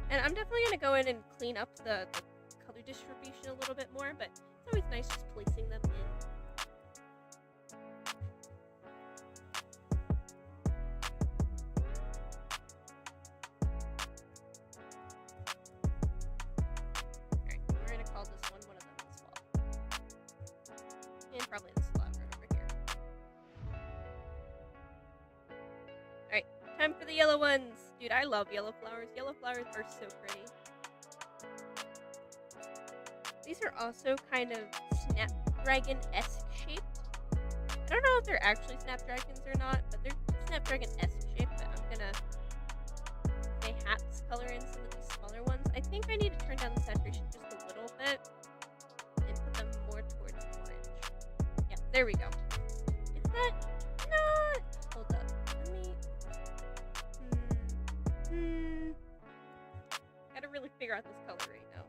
And I'm definitely going to go in and clean up the color distribution a little bit more, but it's always nice just placing them in. Alright, we're going to call this one of them as well. And probably this flower over here. Alright, time for the yellow ones. Dude, I love yellow flowers. Yellow flowers are so pretty. These are also kind of Snapdragon-esque shaped. I don't know if they're actually Snapdragons or not, but they're Snapdragon-esque shaped. But I'm gonna perhaps color in some of these smaller ones. I think I need to turn down the saturation just a little bit and put them more towards orange. Yeah, there we go. Is that not? Hold up. Let me. Gotta really figure out this color right now.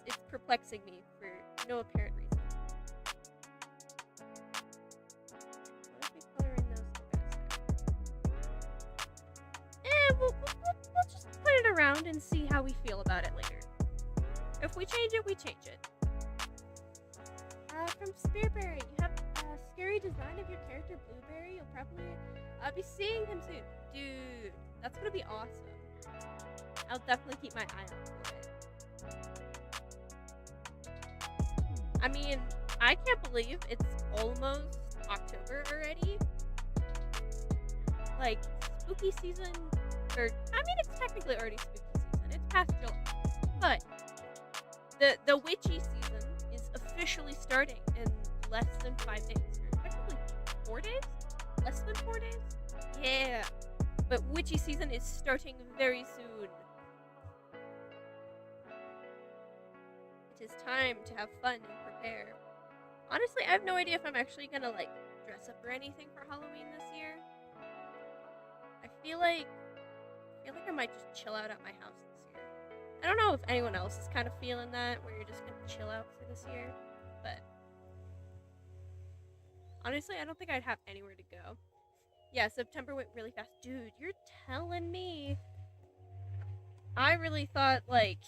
It's perplexing me for no apparent reason. What if we color in those faster? We'll just put it around and see how we feel about it later. If we change it, we change it. From Spearberry, you have a scary design of your character Blueberry. You'll probably be seeing him soon. Dude, that's gonna be awesome. I'll definitely keep my eye out for it. I mean, I can't believe it's almost October already. Like, spooky season, or, I mean, it's technically already spooky season. It's past July. But, the witchy season is officially starting in less than 5 days. Or technically 4 days? Less than 4 days? Yeah. But witchy season is starting very soon. It is time to have fun and prepare. Honestly, I have no idea if I'm actually gonna like dress up or anything for Halloween this year. I feel like I might just chill out at my house this year. I don't know if anyone else is kind of feeling that, where you're just gonna chill out for this year, but honestly, I don't think I'd have anywhere to go. Yeah, September went really fast. Dude, you're telling me. I really thought, like,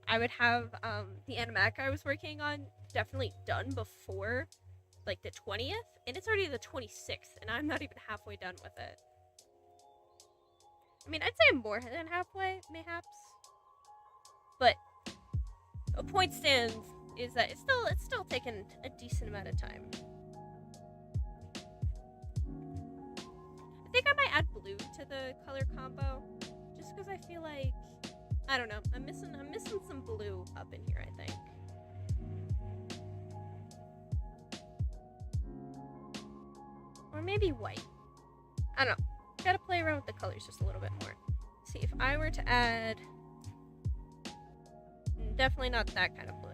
I would have the animatic I was working on definitely done before, like, the 20th. And it's already the 26th, and I'm not even halfway done with it. I mean, I'd say I'm more than halfway, mayhaps. But a point stands is that it's still taken a decent amount of time. I think I might add blue to the color combo, just because I feel like, I don't know, I'm missing some blue up in here, I think. Or maybe white. I don't know. Gotta play around with the colors just a little bit more. See, if I were to add, definitely not that kind of blue.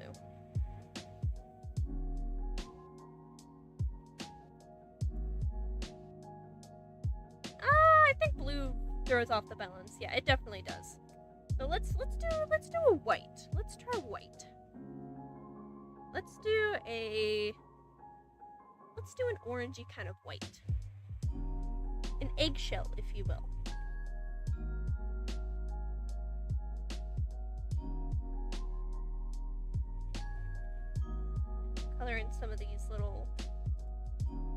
I think blue throws off the balance. Yeah, it definitely does. So let's do a white. Let's try white. Let's do an orangey kind of white. An eggshell, if you will. Color in some of these little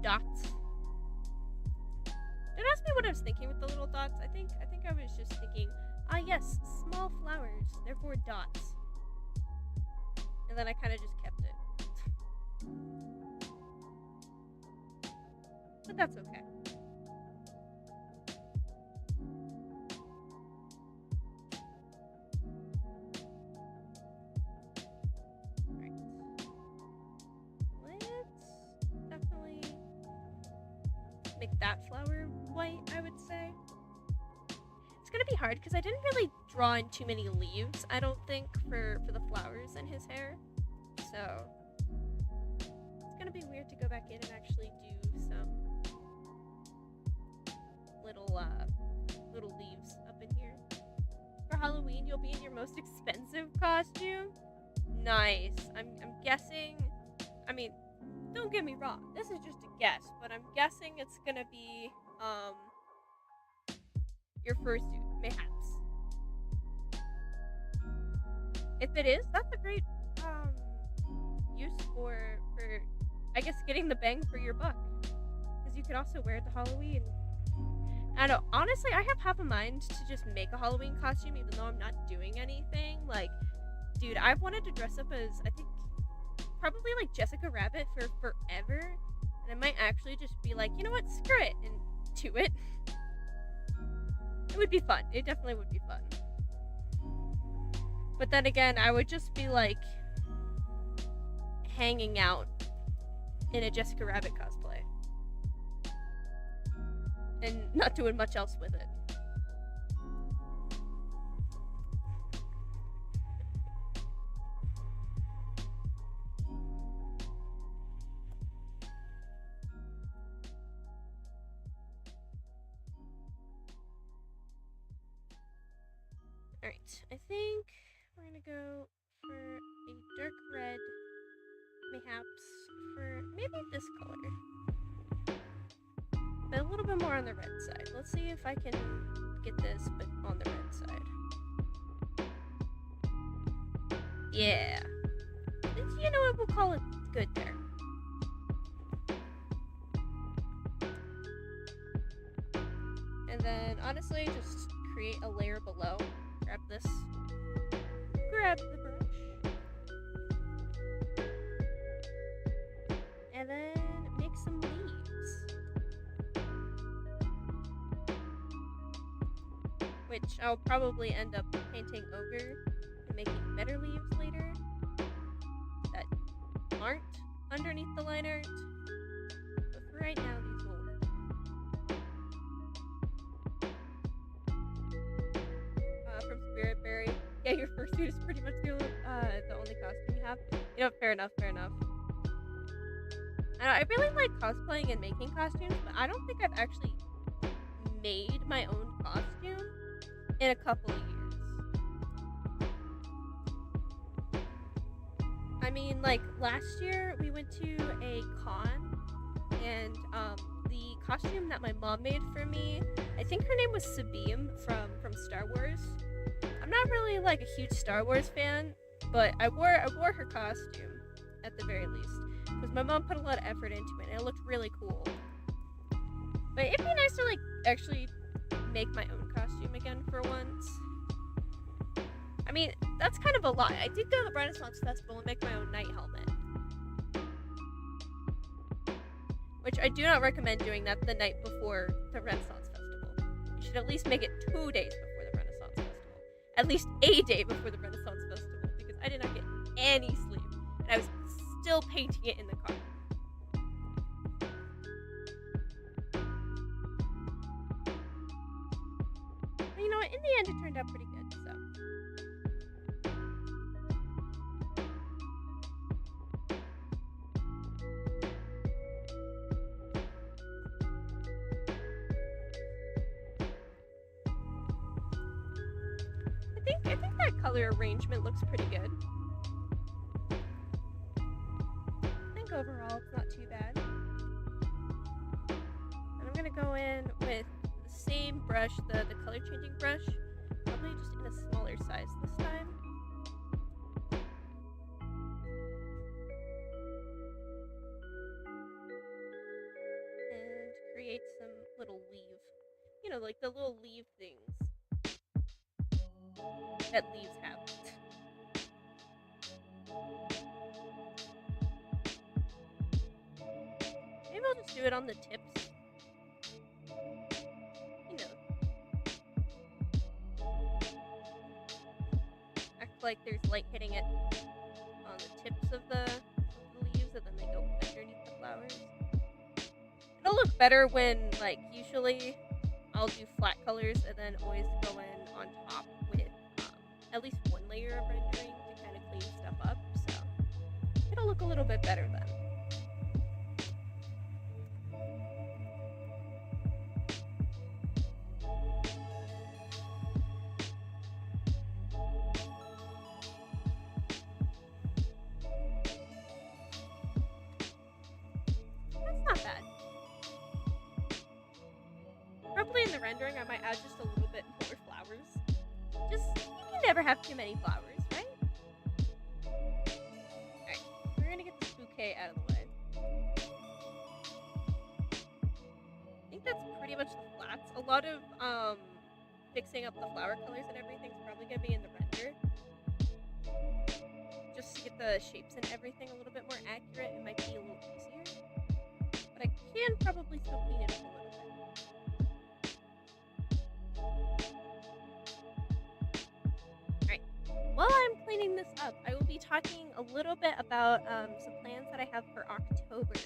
dots. Don't ask me what I was thinking with the little dots. I think I was just thinking, ah yes, small flowers, therefore dots. And then I kind of just kept it. But that's okay. Alright. Let's definitely make that flower white, I would say. It's gonna be hard because I didn't really draw in too many leaves, I don't think, for the flowers in his hair. So it's gonna be weird to go back in and actually do some little leaves up in here. For Halloween, you'll be in your most expensive costume? Nice. I'm guessing, I mean, don't get me wrong, this is just a guess, but I'm guessing it's gonna be, your fursuit, mayhaps. If it is, that's a great, use for, I guess, getting the bang for your buck. Because you could also wear it to Halloween. I don't know, honestly, I have half a mind to just make a Halloween costume, even though I'm not doing anything. Like, dude, I've wanted to dress up as, I think, probably like Jessica Rabbit for forever. And I might actually just be like, you know what, screw it, and do it. It would be fun. It definitely would be fun. But then again, I would just be like hanging out in a Jessica Rabbit cosplay. And not doing much else with it. Alright, I think we're gonna go for a dark red, mayhaps for maybe this color. But a little bit more on the red side. Let's see if I can get this, but on the red side. Yeah. You know what, we'll call it good there. And then, honestly, just create a layer below. Grab this. Grab the brush. And then make some leaves. Which I'll probably end up painting over and making better leaves later that aren't underneath the line art. But for right now, these will work. From Spiritberry. Yeah, your fursuit is pretty much the only costume you have. You know, fair enough, fair enough. I really like cosplaying and making costumes, but I don't think I've actually made my own costume in a couple of years. I mean, like, last year we went to a con, and the costume that my mom made for me, I think her name was Sabine from Star Wars. I'm not really like a huge Star Wars fan, but I wore her costume at the very least because my mom put a lot of effort into it and it looked really cool. But it'd be nice to like actually make my own costume again for once. I mean, that's kind of a lot. I did go to the Renaissance Festival and make my own knight helmet, which I do not recommend doing that the night before the Renaissance Festival. You should at least make it 2 days before the Renaissance Festival. At least a day before the Renaissance Festival, because I did not get any sleep, and I was still painting it in the car. But you know what, in the end it turned out pretty good, so. I think that color arrangement looks pretty good. I think overall it's not too bad. And I'm gonna go in with the same brush, the color changing brush, probably just in a smaller size this time. like the little leaf things that leaves have. Maybe I'll just do it on the tips. You know, act like there's light hitting it on the tips of the leaves, and then they go underneath the flowers. It'll look better when, like, usually I'll do flat colors and then always go in on top with at least one layer of rendering to kind of clean stuff up. So it'll look a little bit better then. That's not bad. Probably in the rendering, I might add just a little bit more flowers. Just, you can never have too many flowers, right? Alright, we're gonna get this bouquet out of the way. I think that's pretty much the flats. A lot of fixing up the flower colors and everything's probably gonna be in the render. Just to get the shapes and everything a little bit more accurate, it might be a little easier. But I can probably still clean it up a little bit. Alright, while I'm cleaning this up, I will be talking a little bit about some plans that I have for October.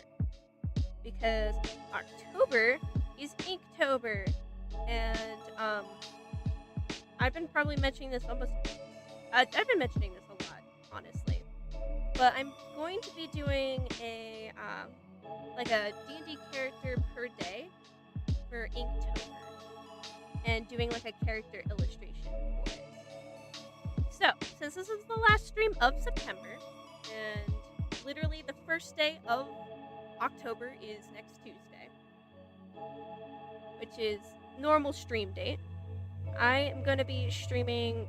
Because October is Inktober. And I've been probably mentioning this I've been mentioning this a lot, honestly. But I'm going to be doing a like a D&D character per day for Inktober, and doing like a character illustration for it. So, since this is the last stream of September, and literally the first day of October is next Tuesday, which is normal stream date, I am going to be streaming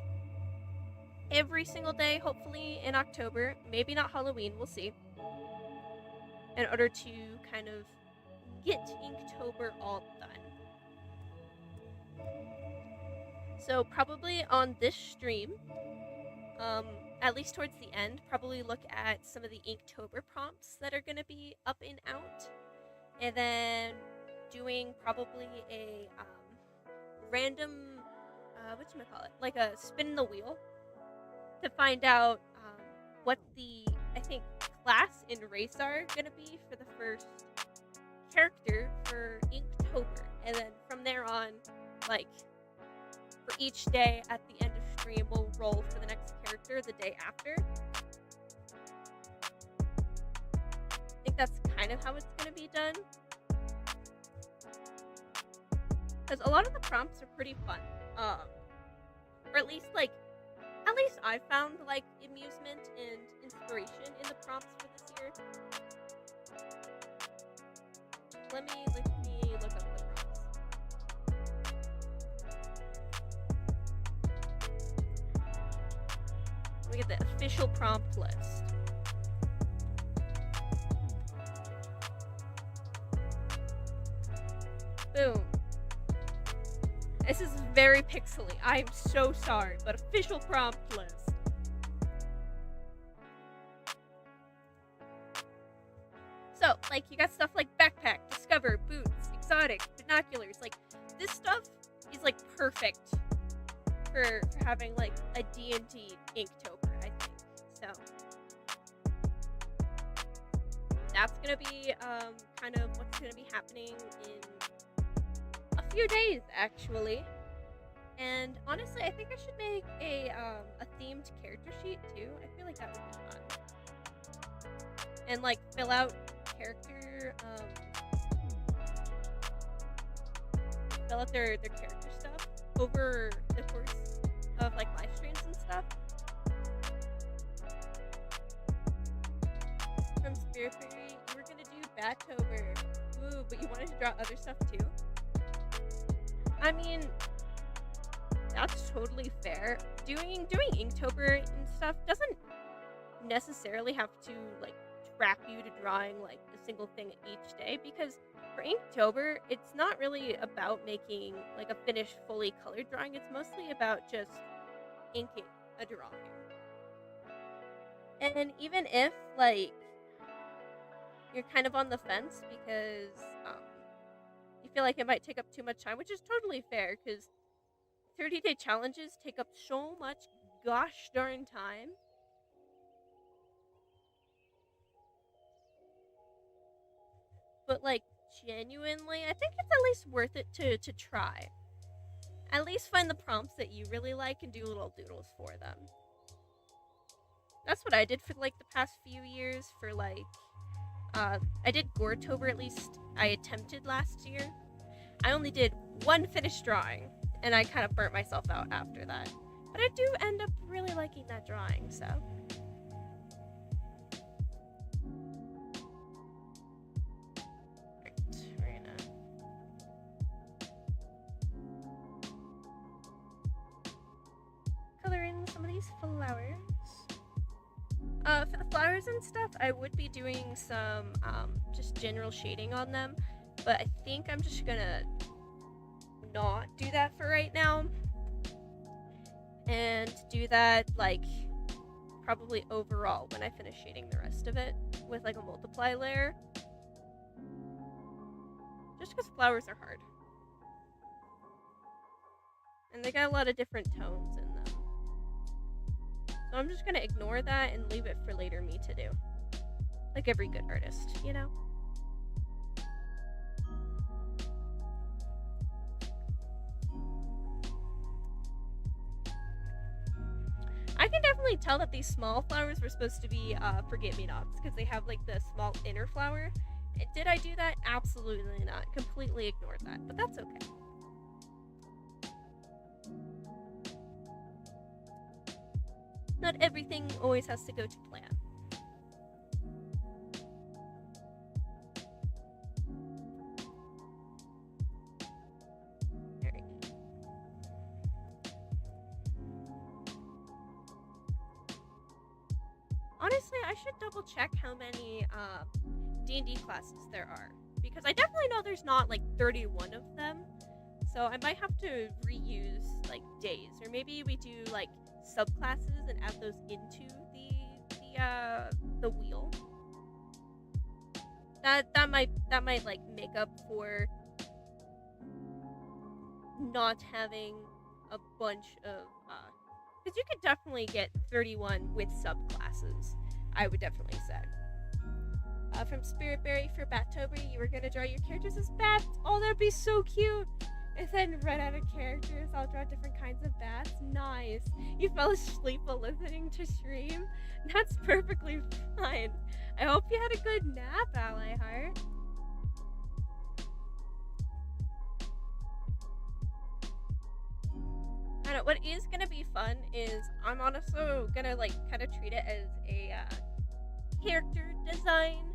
every single day, hopefully in October. Maybe not Halloween, we'll see. In order to kind of get Inktober all done. So probably on this stream, at least towards the end, probably look at some of the Inktober prompts that are going to be up and out. And then doing probably a random, whatchamacallit, like a spin the wheel to find out what the, I think, class and race are going to be for the first character for Inktober. And then from there on, like, for each day at the end of stream, we'll roll for the next character the day after. I think that's kind of how it's going to be done. Because a lot of the prompts are pretty fun. Or at least I found, like, amusement and inspiration in the prompts for this year. Let me look up the prompts. Let me get the official prompt list. Boom. This is very pixely. I'm so sorry, but official prompt list. So, like, you got stuff like backpack, discover, boots, exotic, binoculars. Like, this stuff is, like, perfect for having, like, a D&D Inktober, I think. So, that's gonna be, kind of what's gonna be happening in a few days, actually. And honestly, I think I should make a themed character sheet too. I feel like that would be fun. And like fill out character fill out their character stuff over the course of like live streams and stuff. From Spirit Fairy, you were gonna do Battober. Ooh, but you wanted to draw other stuff too? I mean, that's totally fair. Doing Inktober and stuff doesn't necessarily have to like trap you to drawing like a single thing each day, because For Inktober, it's not really about making like a finished fully colored drawing. It's mostly about just inking a drawing. And even if like you're kind of on the fence because you feel like it might take up too much time, which is totally fair because 30-day challenges take up so much gosh darn time. But like genuinely, I think it's at least worth it to try. At least find the prompts that you really like and do little doodles for them. That's what I did for like the past few years. For like, I did Goretober, at least I attempted last year. I only did one finished drawing, and I kind of burnt myself out after that. But I do end up really liking that drawing, so. Color in some of these flowers. For the flowers and stuff, I would be doing some just general shading on them, but I think I'm just gonna not do that for right now, and do that like probably overall when I finish shading the rest of it with like a multiply layer. Just because flowers are hard. And they got a lot of different tones in them. So I'm just gonna ignore that and leave it for later me to do. Like every good artist, you know? I can definitely tell that these small flowers were supposed to be forget-me-nots because they have like the small inner flower. Did I do that? Absolutely not. Completely ignored that, but that's okay. Not everything always has to go to plan. Alright. Honestly, I should double check how many D&D classes there are, because I definitely know there's not like 31 of them, so I might have to reuse like days, or maybe we do like subclasses and add those into the wheel. That might like make up for not having a bunch of because you could definitely get 31 with subclasses, I would definitely say. From Spiritberry for Battober, you were gonna draw your characters as bats. Oh, that'd be so cute. And then run out of characters, I'll draw different kinds of bats. Nice. You fell asleep while listening to stream? That's perfectly fine. I hope you had a good nap, Ally Heart. I don't know, what is gonna be fun is I'm also gonna like kind of treat it as a character design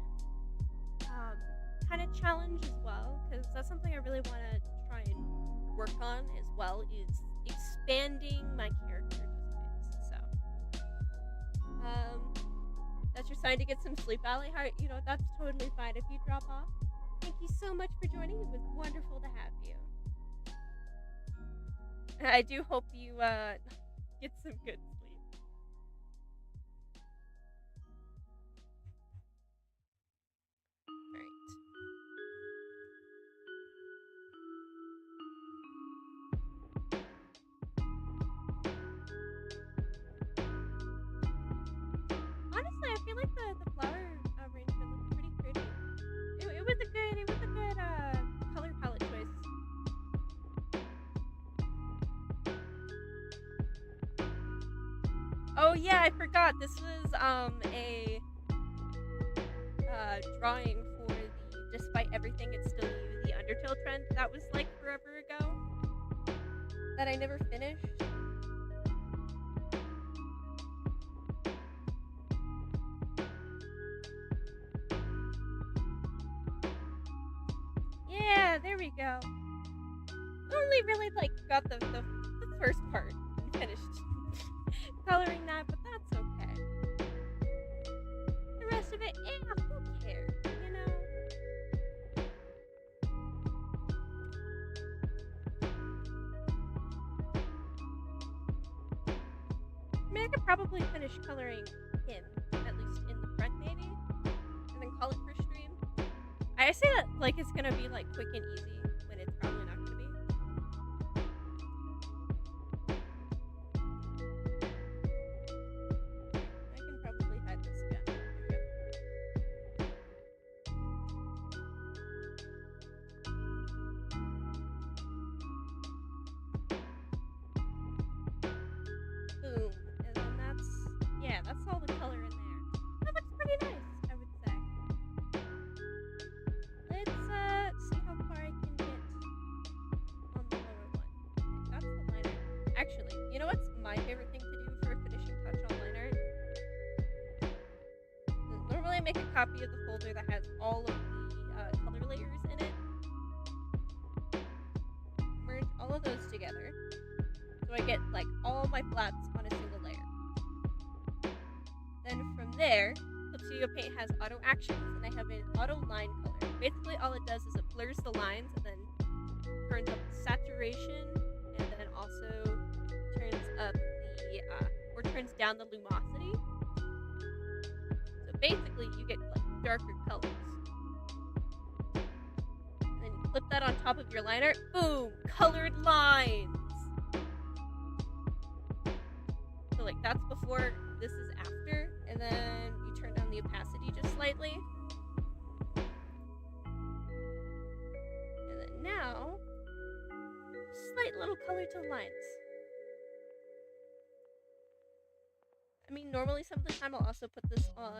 kind of challenge as well, because that's something I really want to try and work on as well, is expanding my character designs. So that's your sign to get some sleep, Ally Heart. You know, that's totally fine if you drop off. Thank you so much for joining. It was wonderful to have you. I do hope you get some good sleep. Alright. Honestly, I feel like the flower arrangement looks pretty pretty. It was a good color palette choice. Oh yeah, I forgot. This was a drawing for the Despite Everything It's Still You, the Undertale trend. That was like forever ago. That I never finished. Yeah, there we go. Only really like got the first part and finished coloring that, but that's okay. The rest of it, who cares, you know? mean, I could probably finish coloring him, at least in the front maybe, and then call it for stream. I say that like it's gonna be like quick and easy when it's probably not gonna be. I can probably hide this again. There we go. Boom. And then that's all the color in there. That looks pretty nice, I would say. Let's see how far I can get on the lower one. Okay, that's the line art. Actually, you know what's my favorite thing to do for a finishing touch on line art? Normally I make a copy of the folder that has all of the color layers in it. Merge all of those together. So I get like all my flats on a single layer. Then from there, Clip Studio Paint has auto actions and I have an auto line color. Basically all it does is it blurs the lines and then turns up the saturation and then also turns up the or turns down the luminosity. So basically you get like darker colors. And then you flip that on top of your line art, boom, colored lines. So like that's before, this is after, and then you turn down the opacity just slightly. And then now, slight little color to lines. I mean, normally some of the time I'll also put this on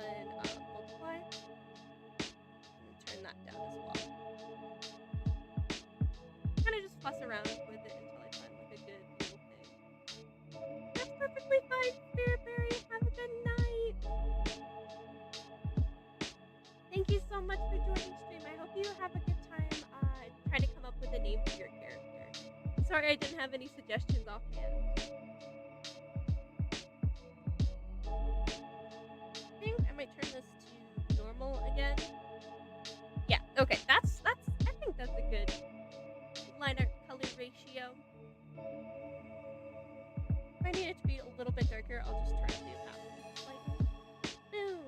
multiply. And turn that down as well. Kind of just fuss around with it until I find like a good little thing. That's perfectly fine, Spirit Berry. Have a good night. Thank you so much for joining stream. I hope you have a good time trying to come up with a name for your character. Sorry I didn't have any suggestions offhand. I think I might turn this to normal again. Yeah, okay, I think that's a good line art color ratio. If I need it to be a little bit darker, I'll just turn the opacity slightly. Boom.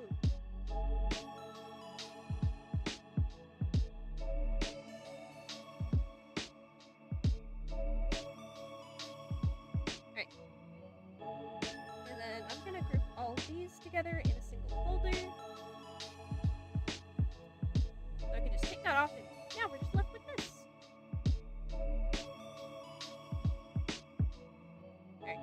Alright. And then I'm gonna group all of these together in a single folder. So I can just take that off and now we're just left with this. Alright.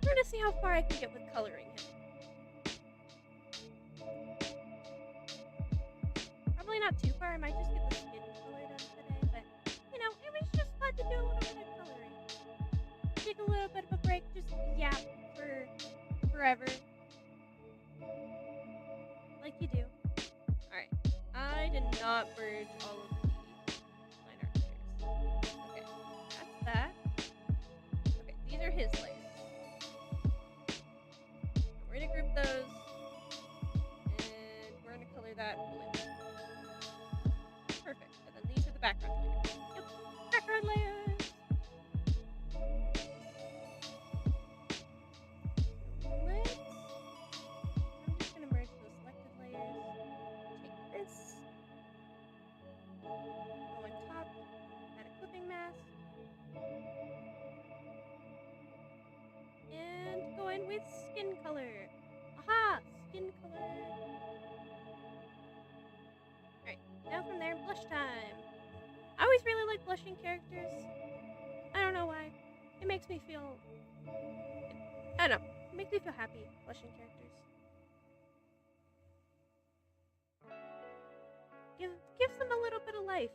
We're gonna see how far I can get with coloring him. Probably not too far, I might just get the skin color done today, but you know, it was just fun to do a little bit of coloring. Take a little bit of a break, just yap for forever. Like you do. Alright. I did not merge all of the line art layers. Okay, that's that. Okay, these are his layers. We're gonna group those, and we're gonna color that blue. Perfect. And then these are the background layers. Yep, background layers. I'm just gonna merge those selected layers. Take this. Go on top. Add a clipping mask. And go in with skin color. Aha! Skin color. Alright, now from there, blush time. I always really like blushing characters. I don't know why. It makes me feel... I don't know. It makes me feel happy, blushing characters. Gives them a little bit of life.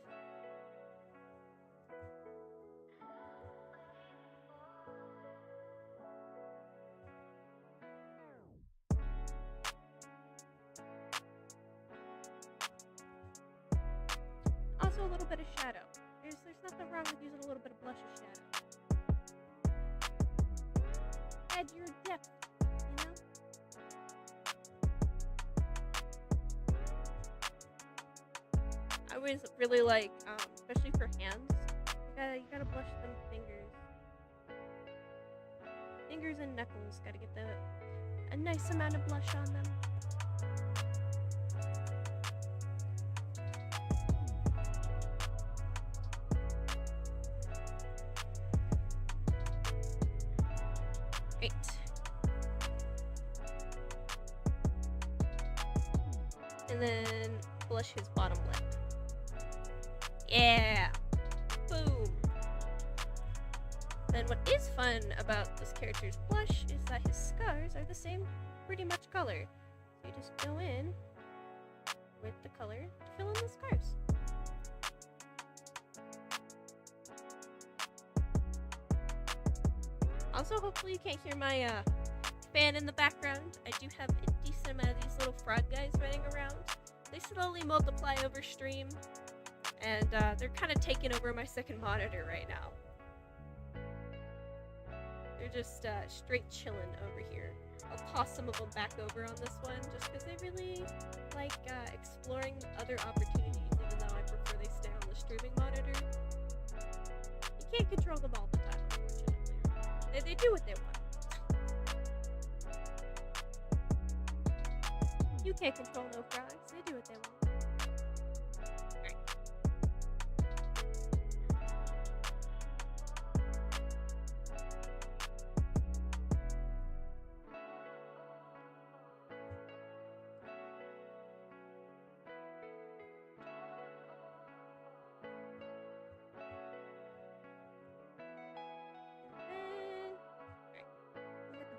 Also a little bit of shadow. There's nothing wrong with using a little bit of blush of shadow. Add your depth, you know? I always really like, especially for hands, you gotta blush them fingers. Fingers and knuckles. Gotta get a nice amount of blush on them. Great. And then blush his bottom lip. Yeah! Boom! Then what is fun about this character's blush is that his scars are the same pretty much color. So you just go in with the color to fill in the scars. Also, hopefully you can't hear my fan in the background. I do have a decent amount of these little frog guys running around. They slowly multiply over stream, and they're kind of taking over my second monitor right now. They're just straight chilling over here. I'll toss some of them back over on this one just because they really like exploring other opportunities, even though I prefer they stay on the streaming monitor. You can't control them all the time, unfortunately. They do what they want. You can't control no frogs. They do what they want. Alright.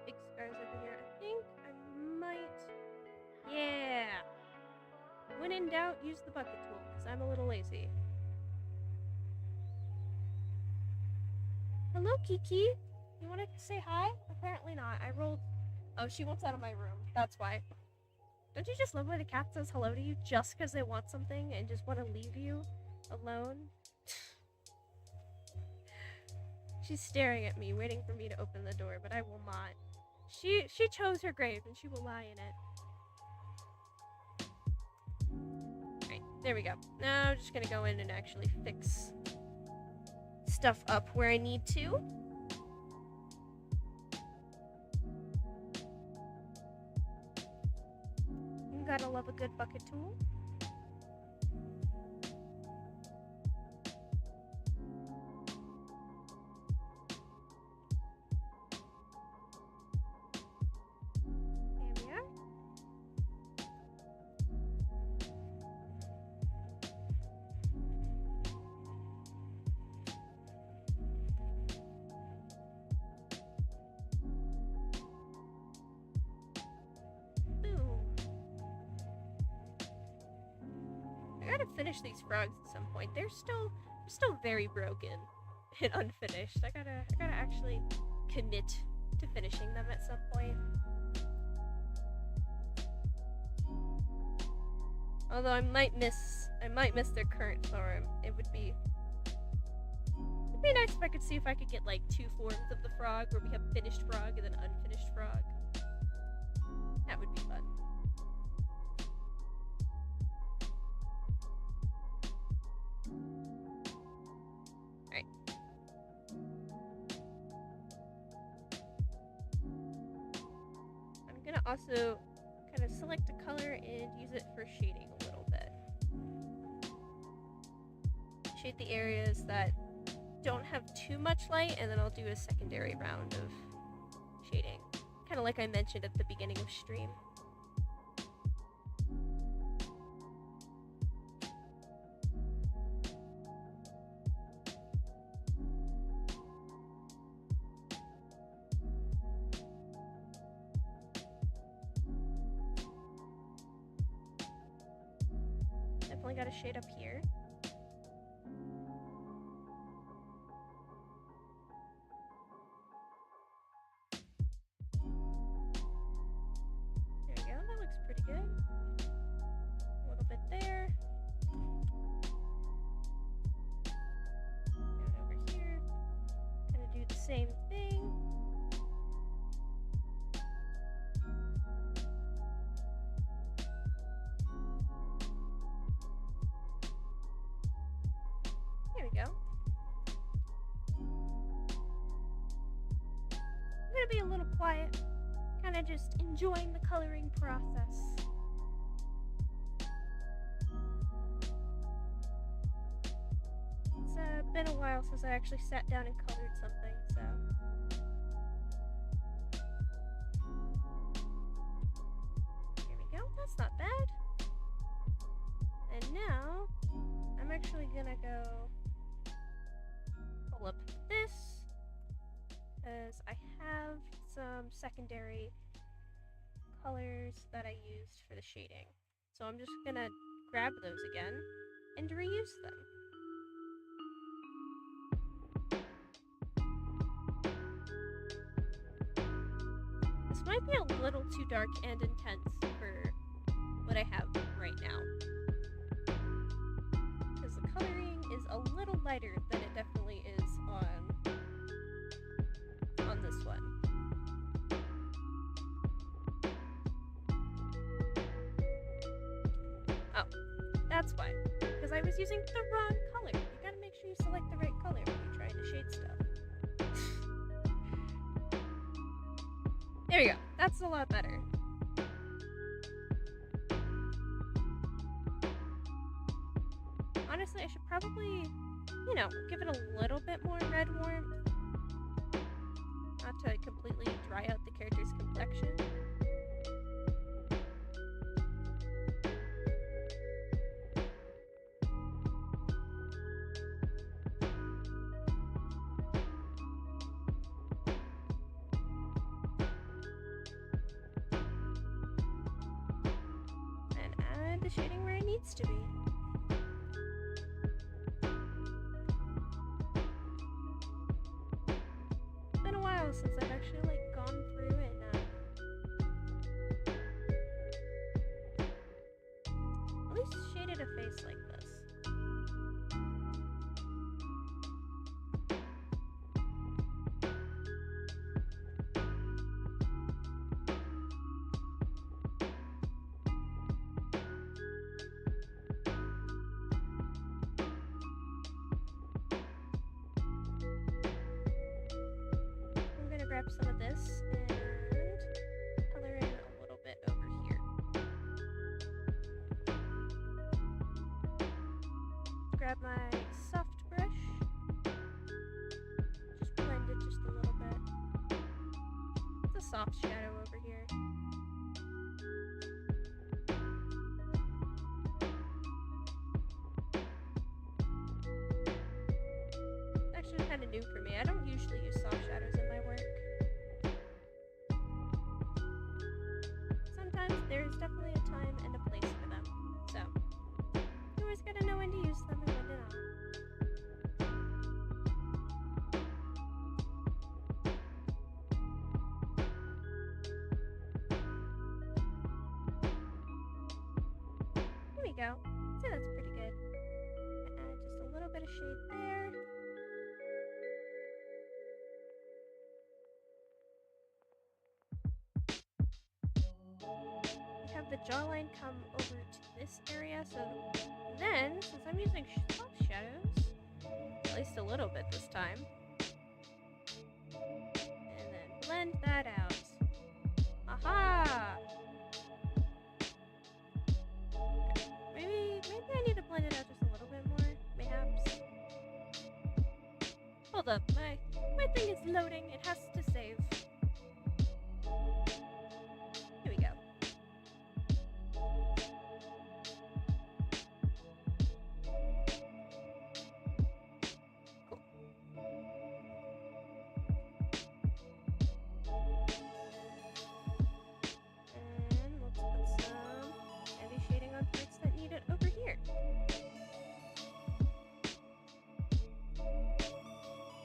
Big scars over here. I think I might. Yeah. When in doubt, use the bucket tool because I'm a little lazy. Hello, Kiki. You want to say hi? Apparently not. I rolled. Oh, she wants out of my room. That's why. Don't you just love when a cat says hello to you just because they want something and just want to leave you alone? She's staring at me, waiting for me to open the door, but I will not. She chose her grave, and she will lie in it. Alright, there we go. Now I'm just gonna go in and actually fix stuff up where I need to. You gotta love a good bucket tool. Finish these frogs at some point. They're still very broken and unfinished. I gotta actually commit to finishing them at some point. Although I might miss their current form. It'd be nice if I could see if I could get like 2 forms of the frog where we have finished frog and then unfinished frog. That would be fun. Also kind of select a color and use it for shading a little bit. Shade the areas that don't have too much light, and then I'll do a secondary round of shading. Kind of like I mentioned at the beginning of stream. Got a shade up here. There we go, that looks pretty good. A little bit there. Down over here. Kind of do the same thing. gonna be a little quiet, kind of just enjoying the coloring process. It's been a while since I actually sat down and colored something, so. Here we go, that's not bad. And now, I'm actually gonna go pull up this, because I have some secondary colors that I used for the shading. So I'm just gonna grab those again and reuse them. This might be a little too dark and intense for what I have right now, because the coloring is a little lighter than it definitely is on this one. Oh, that's why, because I was using the wrong color. You gotta make sure you select the right color when you're trying to shade stuff. There we go. That's a lot better. Honestly, I should probably, give it a little bit more red warmth. Not to completely dry out the character's complexion. The shading where it needs to be. It's been a while since I've actually gone through and at least shaded a face like this. Grab some of this and color in a little bit over here. Grab my soft brush, just blend it just a little bit. It's a soft shadow over here. It's actually kind of new for me. I don't usually use soft shadows in my work. There's definitely a time and a place for them, so you always gotta know when to use them and when to not. Here we go. So that's pretty good. Add just a little bit of shade there. The jawline come over to this area, so then, since I'm using soft shadows, at least a little bit this time, and then blend that out. Aha! Maybe I need to blend it out just a little bit more, mayhaps. Hold up, my thing is loading, it has to save. Here we go.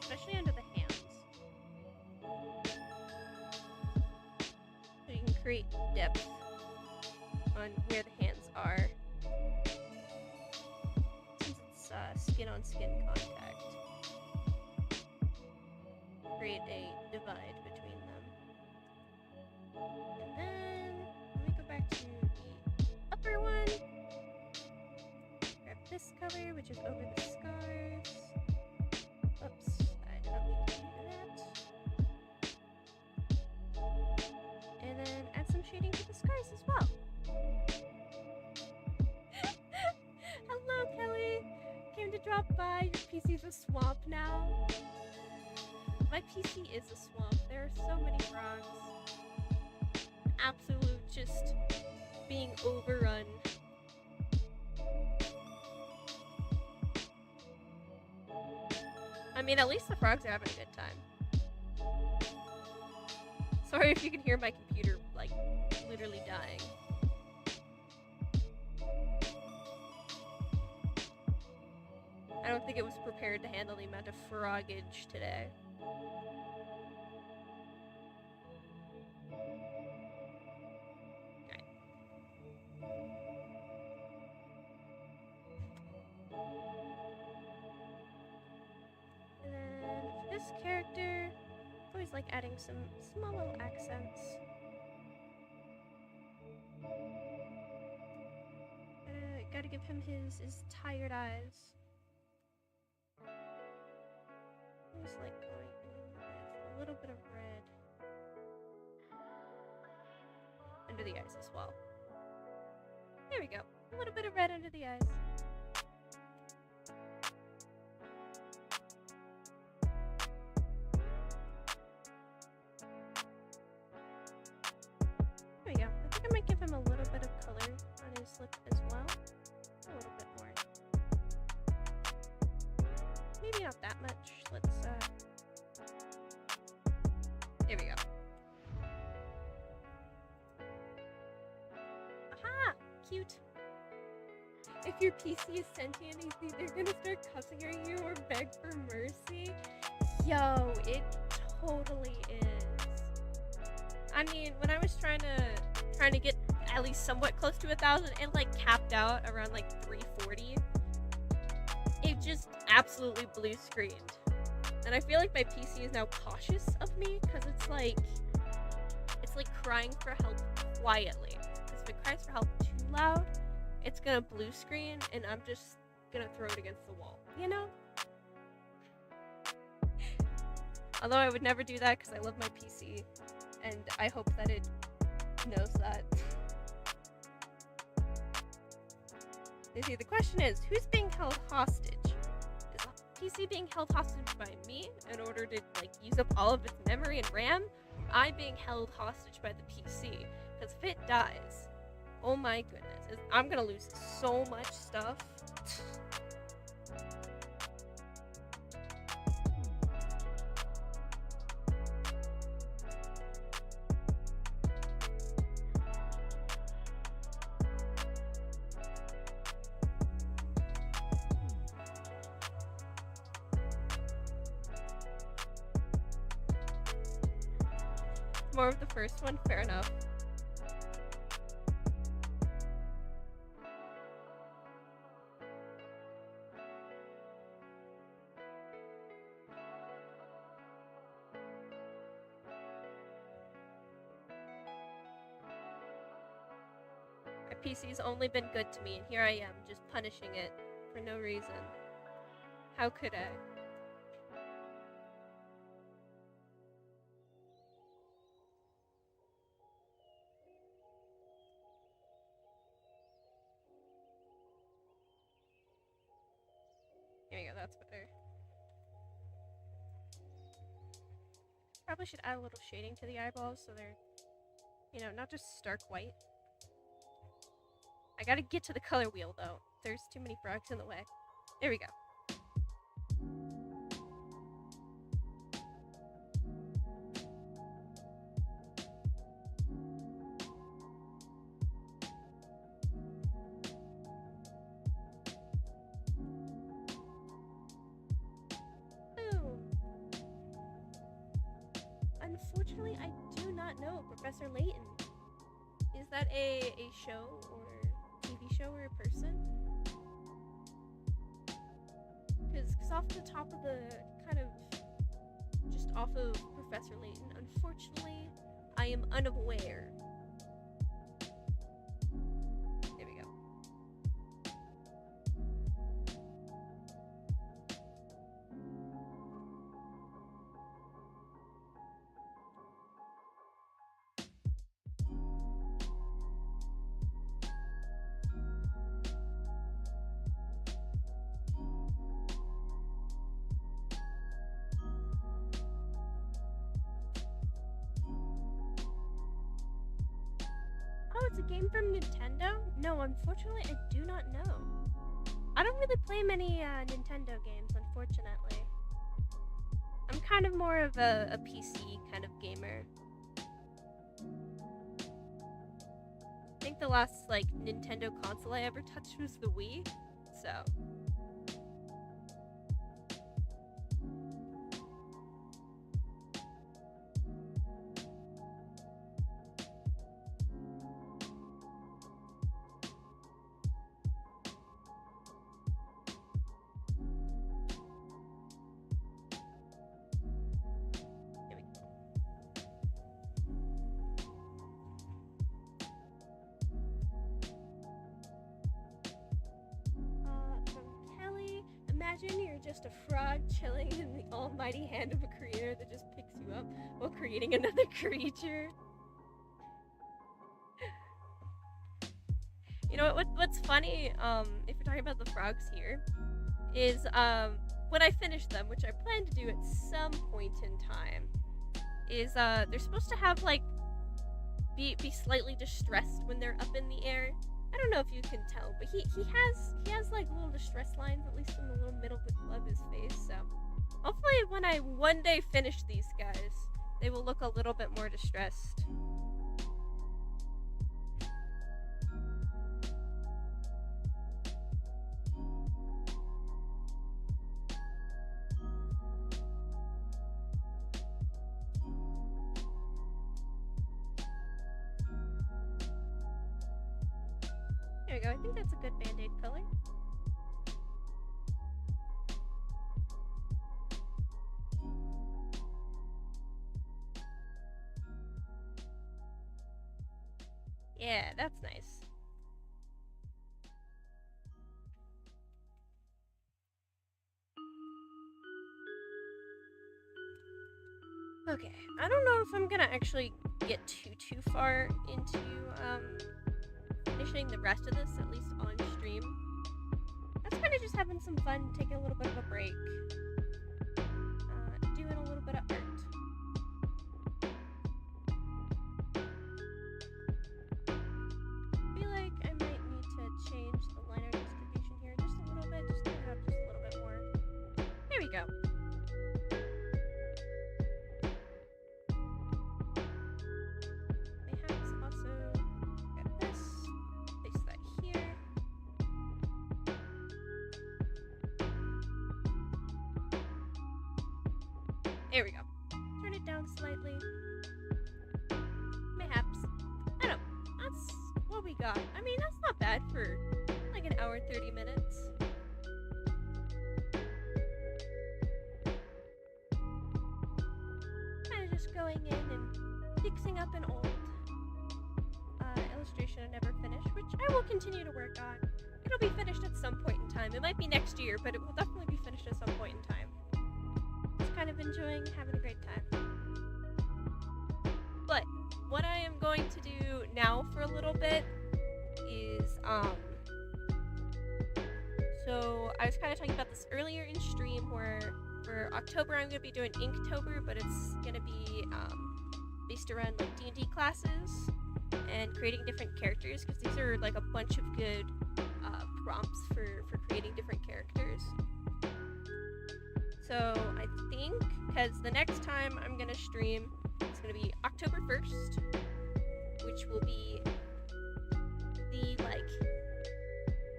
Especially under the hands. So you can create depth on where the hands are. Since it's skin-on-skin contact. Create a divide between them. And then, let me go back to the upper one. Grab this color, which is over the scars. Oops. a swamp now. My PC is a swamp. There are so many frogs. Absolute just being overrun. I mean, at least the frogs are having a good time. Sorry if you can hear my computer, like, literally dying. I don't think it was prepared to handle the amount of frogage today. Alright. And then for this character, I always like adding some small little accents. Gotta give him his tired eyes. Just like going in with a little bit of red under the eyes as well. There we go. A little bit of red under the eyes. There we go. I think I might give him a little bit of color on his lip as well. A little bit more. Maybe not that much. Let's there we go. Aha! Cute. If your PC is sentient, he's either gonna start cussing at you or beg for mercy. Yo, it totally is. I mean, when I was trying to get at least somewhat close to 1,000, it like capped out around like 340. It just absolutely blue screened. And I feel like my PC is now cautious of me because it's like crying for help quietly. Because if it cries for help too loud, it's gonna blue screen and I'm just gonna throw it against the wall, you know? Although I would never do that because I love my PC and I hope that it knows that. You see, the question is, who's being held hostage? Is the PC being held hostage by me in order to like use up all of its memory and RAM? Or I being held hostage by the PC? Because if it dies, oh my goodness, I'm gonna lose so much stuff. More of the first one, fair enough. My PC's only been good to me, and here I am, just punishing it for no reason. How could I? There we go, that's better. Probably should add a little shading to the eyeballs so they're, you know, not just stark white. I gotta get to the color wheel though. There's too many frogs in the way. There we go. Unfortunately, I do not know Professor Layton. Is that a show or TV show or a person? Because off the top of the kind of just off of Professor Layton, unfortunately, I am unaware. There we go. game from Nintendo? No, unfortunately, I do not know. I don't really play many Nintendo games, unfortunately. I'm kind of more of a PC kind of gamer. I think the last, like, Nintendo console I ever touched was the Wii, so... Imagine you're just a frog chilling in the almighty hand of a creator that just picks you up while creating another creature. You know what's funny, if you're talking about the frogs here, is when I finish them, which I plan to do at some point in time, is they're supposed to have like be slightly distressed when they're up in the air. I don't know if you can tell, but he has like little distress lines, at least in the little middle of his face. So hopefully when I one day finish these guys, they will look a little bit more distressed. There we go. I think that's a good Band-Aid color. Yeah, that's nice. Okay, I don't know if I'm gonna actually get too far into finishing the rest of this, at least on stream. I was kind of just having some fun, taking a little bit of a break, doing a little bit of art. I feel like I might need to change the liner distribution here just a little bit, just turn it up just a little bit more. There we go. There we go. Turn it down slightly. Mayhaps. I don't know. That's what we got. I mean, that's not bad for like an hour and 30 minutes. Kind of just going in and fixing up an old illustration I never finished, which I will continue to work on. It'll be finished at some point in time. It might be next year, but it will definitely be finished at some point in time. Kind of enjoying having a great time. But what I am going to do now for a little bit is so I was kind of talking about this earlier in stream where for October I'm going to be doing Inktober, but it's going to be based around like D&D classes and creating different characters, because these are like a bunch of good prompts for creating different characters. So I think, because the next time I'm going to stream, it's going to be October 1st, which will be the, like,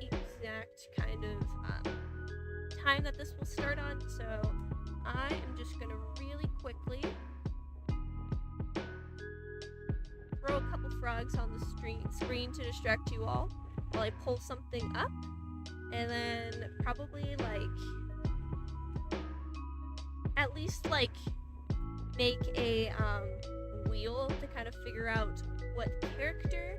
exact kind of time that this will start on. So I am just going to really quickly throw a couple frogs on the screen to distract you all while I pull something up, and then probably, like, at least, like, make a wheel to kind of figure out what character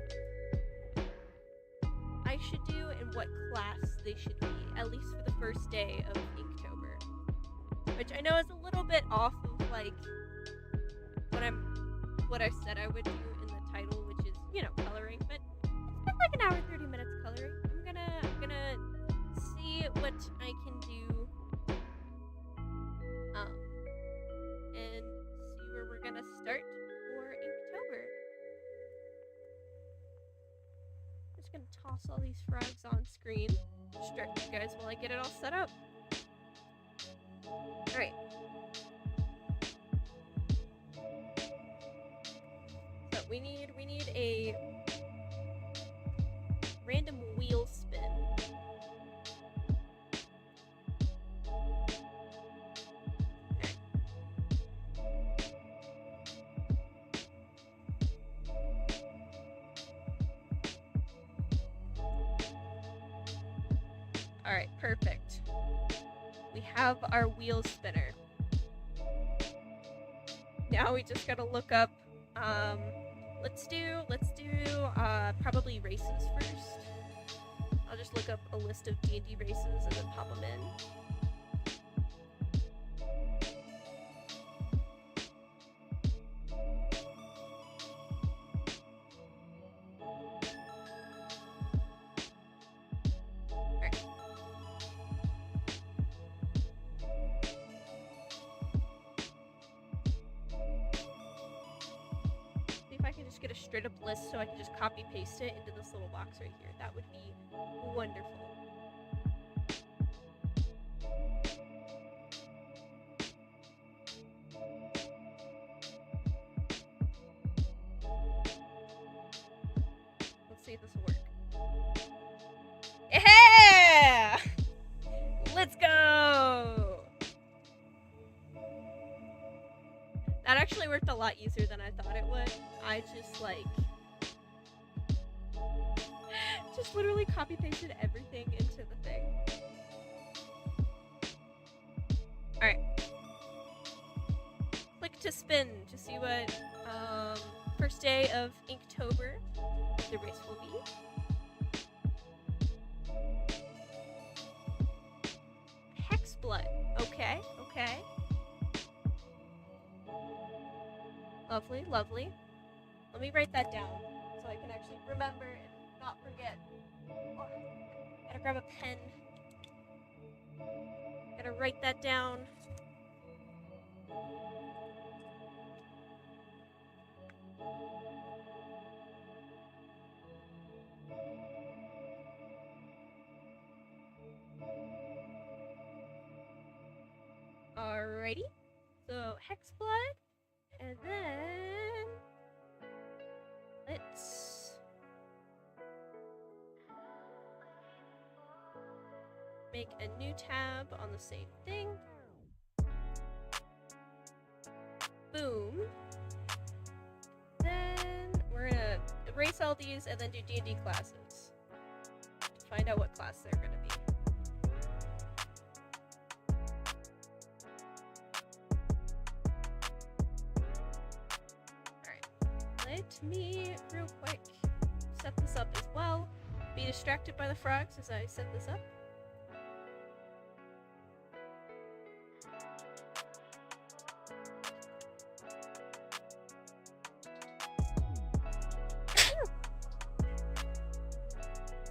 I should do and what class they should be, at least for the first day of Inktober. Which I know is a little bit off of, like, what I said I would do in the title, which is, you know, coloring, but it's been like an hour and 30 minutes coloring. I'm gonna see what I can do and see where we're gonna start for Inktober. toss all these frogs on screen. Distract you guys while I get it all set up. Alright. So we need a random wheel spin. Alright, perfect. We have our wheel spinner. Now we just gotta look up, let's do probably races first. I'll just look up a list of D&D races and then pop them in. Get a straight up list so I can just copy paste it into this little box right here. That would be wonderful. Let's see if this will work. Yeah! Let's go! That actually worked a lot easier than I thought it would. I just literally copy pasted everything into the thing. Alright. Click to spin to see what first day of Inktober the race will be. Hexblood. Okay, okay. Lovely, lovely. Let me write that down so I can actually remember and not forget. Oh, gotta grab a pen. Gotta write that down. Alrighty. So, Hexblood. And then let's make a new tab on the same thing. Boom. Then we're gonna erase all these and then do D&D classes to find out what class they're gonna be. Let me, real quick, set this up as well. Be distracted by the frogs as I set this up.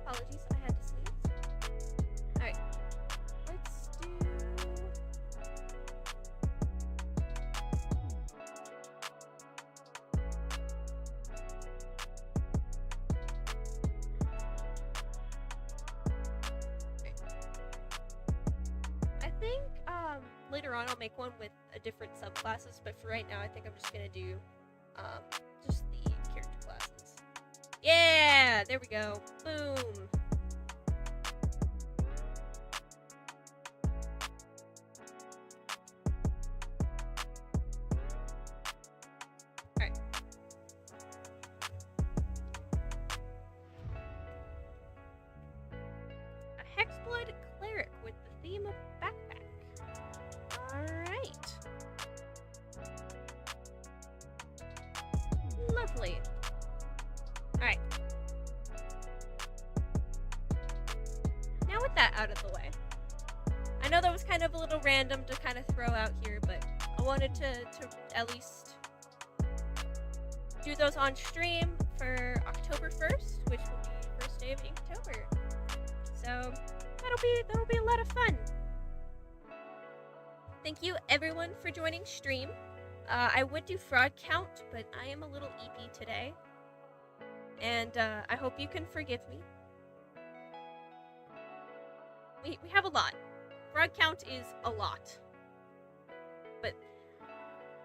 Apologies, I had to sneeze. Alright, let's do... later on I'll make one with a different subclasses, but for right now I think I'm just gonna do just the character classes. Yeah, there we go. Boom. Alright. A Hexblood cleric with the theme of backpack. Alright. Lovely. Alright. Now with that out of the way, I know that was kind of a little random to kind of throw out here, but I wanted to at least do those on stream for October 1st, which will be the first day of Inktober. So that'll be a lot of fun. Thank you everyone for joining stream. I would do fraud count, but I am a little EP today. And I hope you can forgive me. We have a lot. Frog count is a lot. But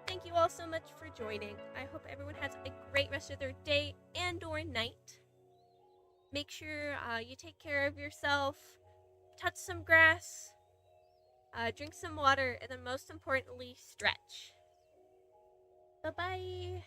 thank you all so much for joining. I hope everyone has a great rest of their day and or night. Make sure you take care of yourself, touch some grass, drink some water, and then most importantly, stretch. Bye-bye.